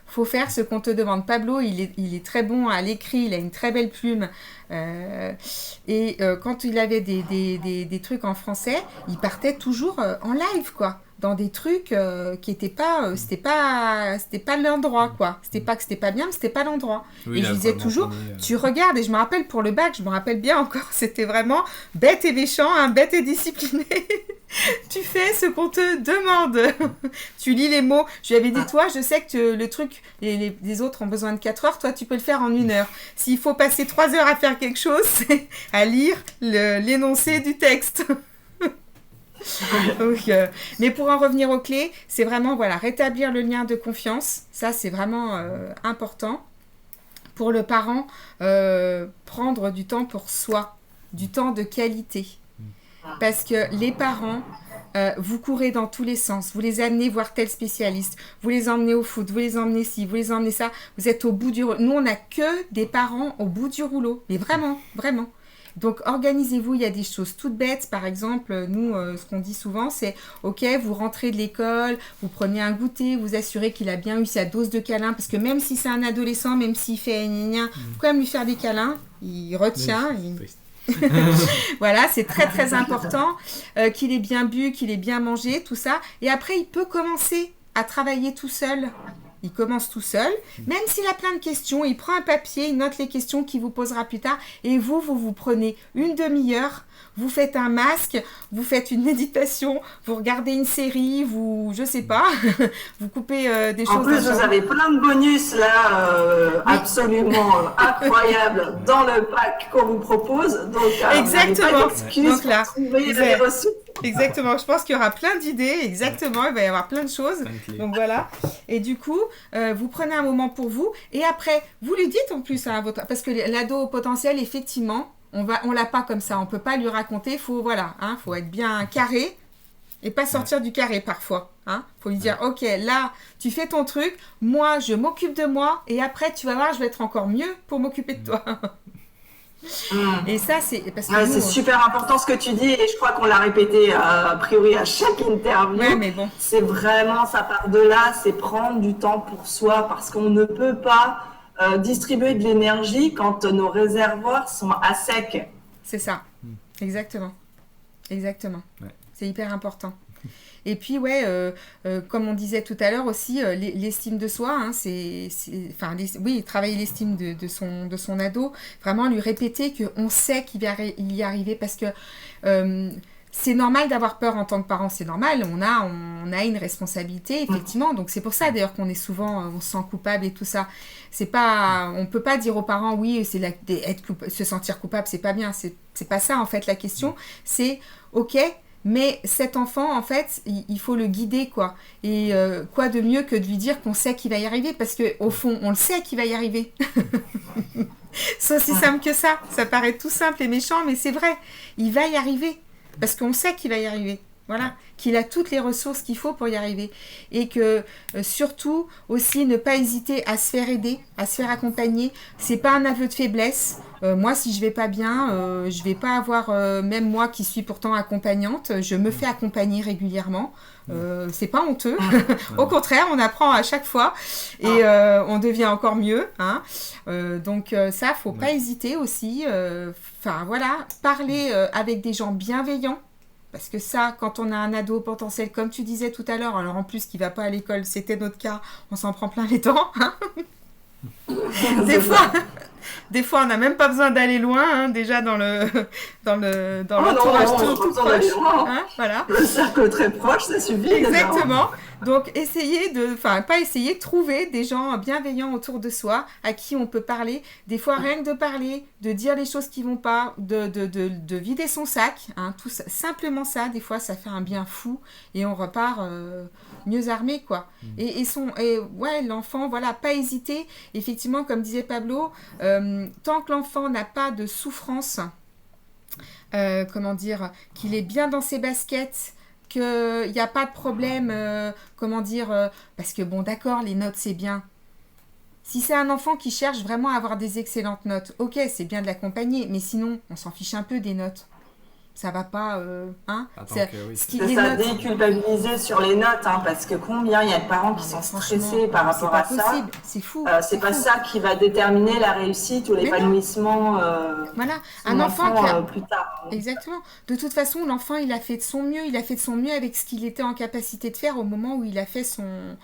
Faut faire ce qu'on te demande. Pablo, il est très bon à l'écrit, il a une très belle plume. Quand il avait des trucs en français, il partait toujours en live, quoi. Dans des trucs qui étaient pas... c'était pas l'endroit, quoi. C'était pas que c'était pas bien, mais c'était pas l'endroit. Oui, et je disais toujours, tu regardes, et je me rappelle pour le bac, je me rappelle bien encore, c'était vraiment bête et méchant, bête et discipliné. Tu fais ce qu'on te demande. Tu lis les mots. Je lui avais dit, toi, je sais que le truc, les autres ont besoin de 4 heures. Toi, tu peux le faire en 1 heure. S'il faut passer 3 heures à faire quelque chose, c'est à lire l'énoncé du texte. Donc, mais pour en revenir aux clés, c'est vraiment voilà, rétablir le lien de confiance. Ça, c'est vraiment important. Pour le parent, prendre du temps pour soi, du temps de qualité. Parce que les parents, vous courez dans tous les sens, vous les amenez voir tel spécialiste, vous les emmenez au foot, vous les emmenez ci, vous les emmenez ça, vous êtes au bout du rouleau. Nous, on n'a que des parents au bout du rouleau, mais vraiment, vraiment. Donc, organisez-vous, il y a des choses toutes bêtes. Par exemple, nous, ce qu'on dit souvent, c'est « Ok, vous rentrez de l'école, vous prenez un goûter, vous assurez qu'il a bien eu sa dose de câlins. » Parce que même si c'est un adolescent, même s'il fait gna, faut quand même lui faire des câlins. Il retient. Voilà, c'est très, très important qu'il ait bien bu, qu'il ait bien mangé, tout ça. Et après, il peut commencer à travailler tout seul. Il commence tout seul, même s'il a plein de questions, il prend un papier, il note les questions qu'il vous posera plus tard, et vous prenez 1 demi-heure, vous faites un masque, vous faites une méditation, vous regardez une série, je sais pas, vous coupez des choses. En plus, vous avez plein de bonus là, absolument incroyables dans le pack qu'on vous propose, donc exactement. Donc là, trouver les ressources. Exactement, je pense qu'il y aura plein d'idées, exactement, il va y avoir plein de choses, donc voilà, et du coup, vous prenez un moment pour vous, et après, vous lui dites en plus à votre, parce que l'ado potentiel, effectivement, on l'a pas comme ça, on peut pas lui raconter, faut être bien carré, et pas sortir du carré parfois, faut lui dire, ok, là, tu fais ton truc, moi, je m'occupe de moi, et après, tu vas voir, je vais être encore mieux pour m'occuper de toi. Et ça, c'est parce que c'est super important ce que tu dis, et je crois qu'on l'a répété a priori à chaque interview. Ouais, mais bon. C'est vraiment, ça part de là, c'est prendre du temps pour soi, parce qu'on ne peut pas distribuer de l'énergie quand nos réservoirs sont à sec. C'est ça, exactement. Ouais. C'est hyper important. Et puis, comme on disait tout à l'heure aussi, l'estime de soi, travailler l'estime de son ado, vraiment lui répéter qu'on sait qu'il va y arriver, parce que c'est normal d'avoir peur en tant que parent, c'est normal, on a une responsabilité, effectivement, donc c'est pour ça d'ailleurs qu'on est souvent, on se sent coupable et tout ça. C'est pas, on peut pas dire aux parents, oui, se sentir coupable, c'est pas bien, c'est pas ça en fait la question, c'est, ok, mais cet enfant, en fait, il faut le guider, quoi. Et quoi de mieux que de lui dire qu'on sait qu'il va y arriver, parce qu'au fond, on le sait qu'il va y arriver. C'est aussi simple que ça. Ça paraît tout simple et méchant, mais c'est vrai. Il va y arriver, parce qu'on sait qu'il va y arriver. Voilà, qu'il a toutes les ressources qu'il faut pour y arriver. Et que surtout, aussi, ne pas hésiter à se faire aider, à se faire accompagner. C'est pas un aveu de faiblesse. Moi, si je vais pas bien, je vais pas avoir, même moi qui suis pourtant accompagnante, je me fais accompagner régulièrement. C'est pas honteux. Au contraire, on apprend à chaque fois et on devient encore mieux. Donc ça, faut pas hésiter aussi. Parler avec des gens bienveillants. Parce que ça, quand on a un ado potentiel, comme tu disais tout à l'heure, alors en plus qui va pas à l'école, c'était notre cas, on s'en prend plein les dents. Des fois, on n'a même pas besoin d'aller loin, déjà dans l'entourage tout proche. Voilà. Le cercle très proche, ça suffit. Exactement. Donc, trouver des gens bienveillants autour de soi, à qui on peut parler. Des fois, rien que de parler, de dire les choses qui vont pas, de vider son sac, tout ça, simplement ça, des fois, ça fait un bien fou et on repart mieux armé, quoi. Et l'enfant, voilà, pas hésiter. Effectivement, comme disait Pablo, tant que l'enfant n'a pas de souffrance, qu'il est bien dans ses baskets, qu'il n'y a pas de problème, parce que bon, d'accord, les notes, c'est bien. Si c'est un enfant qui cherche vraiment à avoir des excellentes notes, ok, c'est bien de l'accompagner, mais sinon, on s'en fiche un peu des notes. Ça va pas, c'est ça, déculpabiliser sur les notes, parce que combien il y a de parents qui sont stressés par rapport à ça. C'est fou. C'est pas ça qui va déterminer la réussite ou l'épanouissement. Voilà, un enfant plus tard. Exactement. De toute façon, l'enfant, il a fait de son mieux, avec ce qu'il était en capacité de faire au moment où il a fait son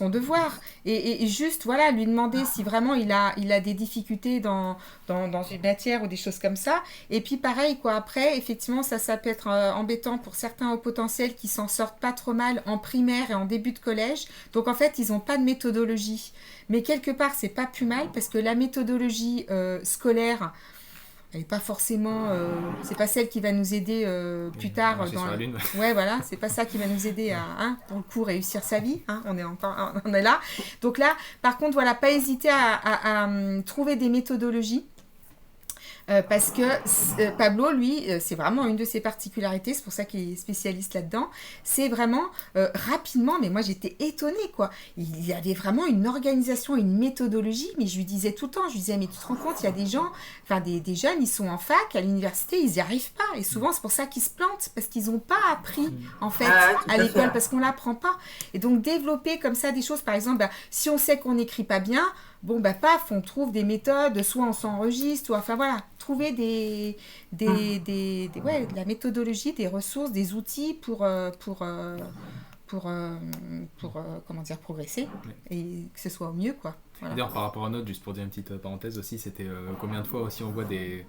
devoir. Et juste, voilà, lui demander si vraiment il a des difficultés dans une matière ou des choses comme ça. Et puis pareil, quoi. après, effectivement, ça peut être embêtant pour certains hauts potentiels qui s'en sortent pas trop mal en primaire et en début de collège. Donc, en fait, ils n'ont pas de méthodologie. Mais quelque part, c'est pas plus mal parce que la méthodologie scolaire, elle n'est pas forcément... c'est pas celle qui va nous aider plus tard. Marcher sur la lune. Ouais, voilà, c'est pas ça qui va nous aider à, pour le coup, réussir sa vie. On est là. Donc là, par contre, voilà, pas hésiter à trouver des méthodologies. Parce que Pablo, lui, c'est vraiment une de ses particularités, c'est pour ça qu'il est spécialiste là-dedans, c'est vraiment rapidement, mais moi j'étais étonnée, quoi. Il y avait vraiment une organisation, une méthodologie, mais je lui disais tout le temps, je lui disais, mais tu te rends compte, il y a des gens, enfin des jeunes, ils sont en fac, à l'université, ils n'y arrivent pas, et souvent c'est pour ça qu'ils se plantent, parce qu'ils n'ont pas appris, en fait, à l'école, parce qu'on ne l'apprend pas. Et donc développer comme ça des choses, par exemple, si on sait qu'on n'écrit pas bien, bon, paf, on trouve des méthodes, soit on s'enregistre, soit, enfin voilà, trouver de la méthodologie, des ressources, des outils pour comment dire, progresser et que ce soit au mieux, quoi. Voilà. D'ailleurs, par rapport aux notes, juste pour dire une petite parenthèse aussi, c'était combien de fois aussi on voit des...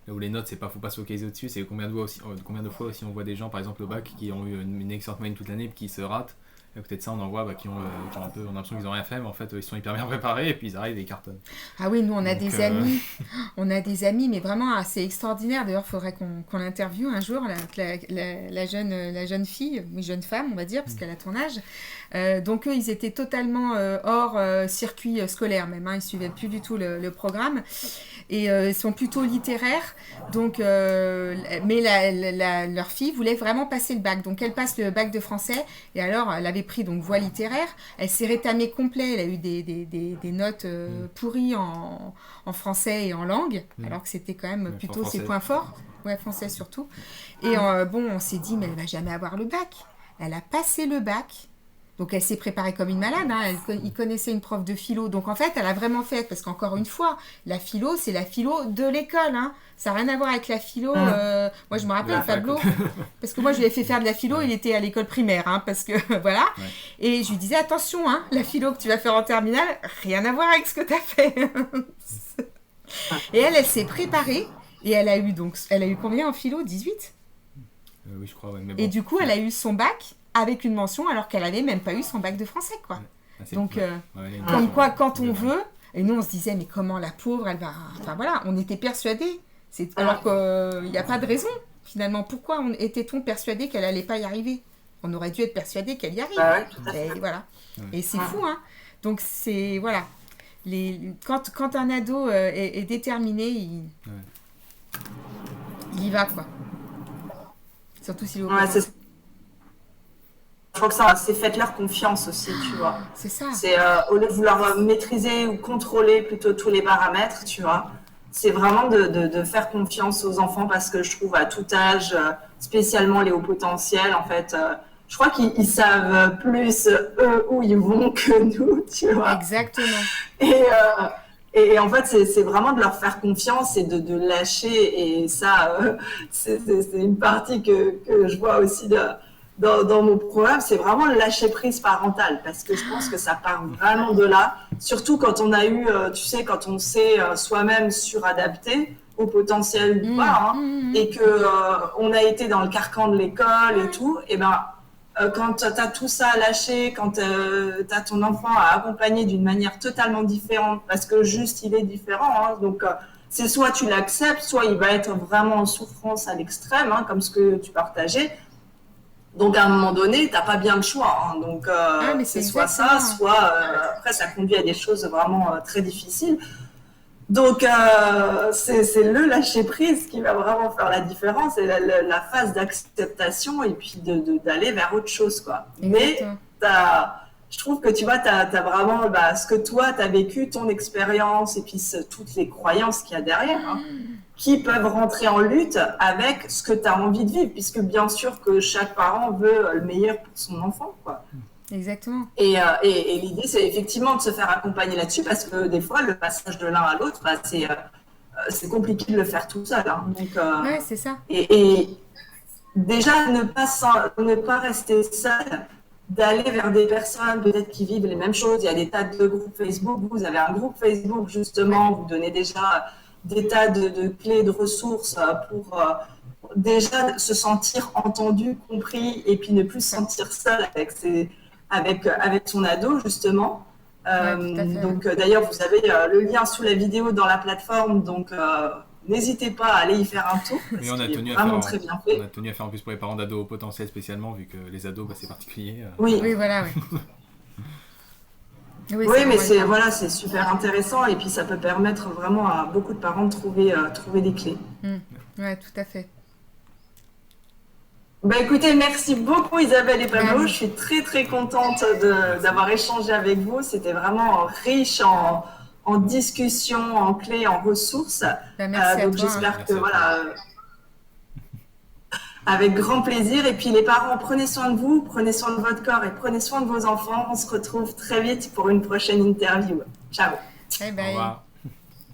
Où les notes, faut pas se focaliser au-dessus, c'est combien de fois aussi on voit des gens, par exemple au bac, qui ont eu une excellente moyenne toute l'année et qui se ratent. À côté de ça, on en voit qui ont un peu, on a l'impression qu'ils n'ont rien fait, mais en fait, ils sont hyper bien préparés et puis ils arrivent et ils cartonnent. Ah oui, nous, on a des amis. On a des amis, mais vraiment assez extraordinaires. D'ailleurs, il faudrait qu'on l'interviewe un jour, la jeune fille, ou jeune femme, on va dire, parce qu'elle a ton âge. Donc, eux, ils étaient totalement hors circuit scolaire même. Ils ne suivaient plus du tout le programme. Et ils sont plutôt littéraires. Donc, mais leur fille voulait vraiment passer le bac. Donc, elle passe le bac de français. Et alors, elle avait pris donc voie littéraire. Elle s'est rétamée complet. Elle a eu des notes pourries en français et en langue. Alors que c'était quand même plutôt ses points forts. Ouais, français surtout. Et on s'est dit, mais elle ne va jamais avoir le bac. Elle a passé le bac. Donc, elle s'est préparée comme une malade. Il connaissait une prof de philo. Donc, en fait, elle a vraiment fait... Parce qu'encore une fois, la philo, c'est la philo de l'école. Ça n'a rien à voir avec la philo... Moi, je me rappelle, Pablo... Parce que moi, je lui ai fait faire de la philo. Il était à l'école primaire. Parce que, voilà. Ouais. Et je lui disais, attention, la philo que tu vas faire en terminale, rien à voir avec ce que tu as fait. Et elle s'est préparée. Et elle a eu combien en philo? 18 Oui, je crois. Ouais, mais bon. Et du coup, elle a eu son bac avec une mention alors qu'elle n'avait même pas eu son bac de français, quoi. Donc, comme quoi, quand on veut, et nous on se disait, mais comment la pauvre, elle va... Enfin voilà, on était persuadés, alors qu'il n'y a pas de raison, finalement. Pourquoi était-on persuadé qu'elle n'allait pas y arriver? On aurait dû être persuadé qu'elle y arrive. Et voilà. Et c'est fou, Donc c'est... Voilà. Quand un ado est déterminé, il y va, quoi. Surtout s'il est au Je crois que c'est faites-leur confiance aussi, tu vois. C'est ça. C'est au lieu de vouloir maîtriser ou contrôler plutôt tous les paramètres, tu vois. C'est vraiment de faire confiance aux enfants parce que je trouve à tout âge, spécialement les hauts potentiels, en fait, je crois qu'ils savent plus eux où ils vont que nous, tu vois. Exactement. Et en fait, c'est vraiment de leur faire confiance et de lâcher. Et ça, c'est une partie que je vois aussi dans mon programme, c'est vraiment le lâcher prise parental, parce que je pense que ça part vraiment de là, surtout quand on a eu, tu sais, quand on s'est soi-même suradapté au potentiel ou pas, et que on a été dans le carcan de l'école et tout, et ben quand tu as tout ça à lâcher, quand tu as ton enfant à accompagner d'une manière totalement différente, parce que juste il est différent, donc c'est soit tu l'acceptes, soit il va être vraiment en souffrance à l'extrême, comme ce que tu partageais. Donc, à un moment donné, tu n'as pas bien le choix. Donc, c'est soit ça, soit... après, ça conduit à des choses vraiment très difficiles. Donc, c'est le lâcher-prise qui va vraiment faire la différence et la phase d'acceptation et puis d'aller vers autre chose, quoi. Mais je trouve que, tu vois, tu as vraiment ce que toi, tu as vécu, ton expérience et puis toutes les croyances qu'il y a derrière, qui peuvent rentrer en lutte avec ce que tu as envie de vivre, puisque bien sûr que chaque parent veut le meilleur pour son enfant, quoi. Exactement. Et l'idée, c'est effectivement de se faire accompagner là-dessus, parce que des fois, le passage de l'un à l'autre, c'est compliqué de le faire tout seul. Donc, ouais, c'est ça. Et déjà, ne pas rester seul, d'aller vers des personnes peut-être qui vivent les mêmes choses. Il y a des tas de groupes Facebook. Vous avez un groupe Facebook, justement, vous donnez déjà... des tas de clés, de ressources déjà se sentir entendu, compris, et puis ne plus se sentir seul avec son ado, justement. Donc, d'ailleurs, vous avez le lien sous la vidéo dans la plateforme, donc n'hésitez pas à aller y faire un tour. Mais on a tenu très bien fait. On a tenu à faire en plus pour les parents d'ados au potentiel spécialement, vu que les ados, c'est particulier. Oui, voilà, oui. Oui, mais c'est super intéressant et puis ça peut permettre vraiment à beaucoup de parents de trouver des clés. Oui, tout à fait. Bah écoutez, merci beaucoup Isabelle et Pablo. Je suis très très contente d'avoir échangé avec vous. C'était vraiment riche en discussions, en clés, en ressources. Donc j'espère que avec grand plaisir. Et puis les parents, prenez soin de vous, prenez soin de votre corps et prenez soin de vos enfants. On se retrouve très vite pour une prochaine interview. Ciao. Bye bye. Au revoir.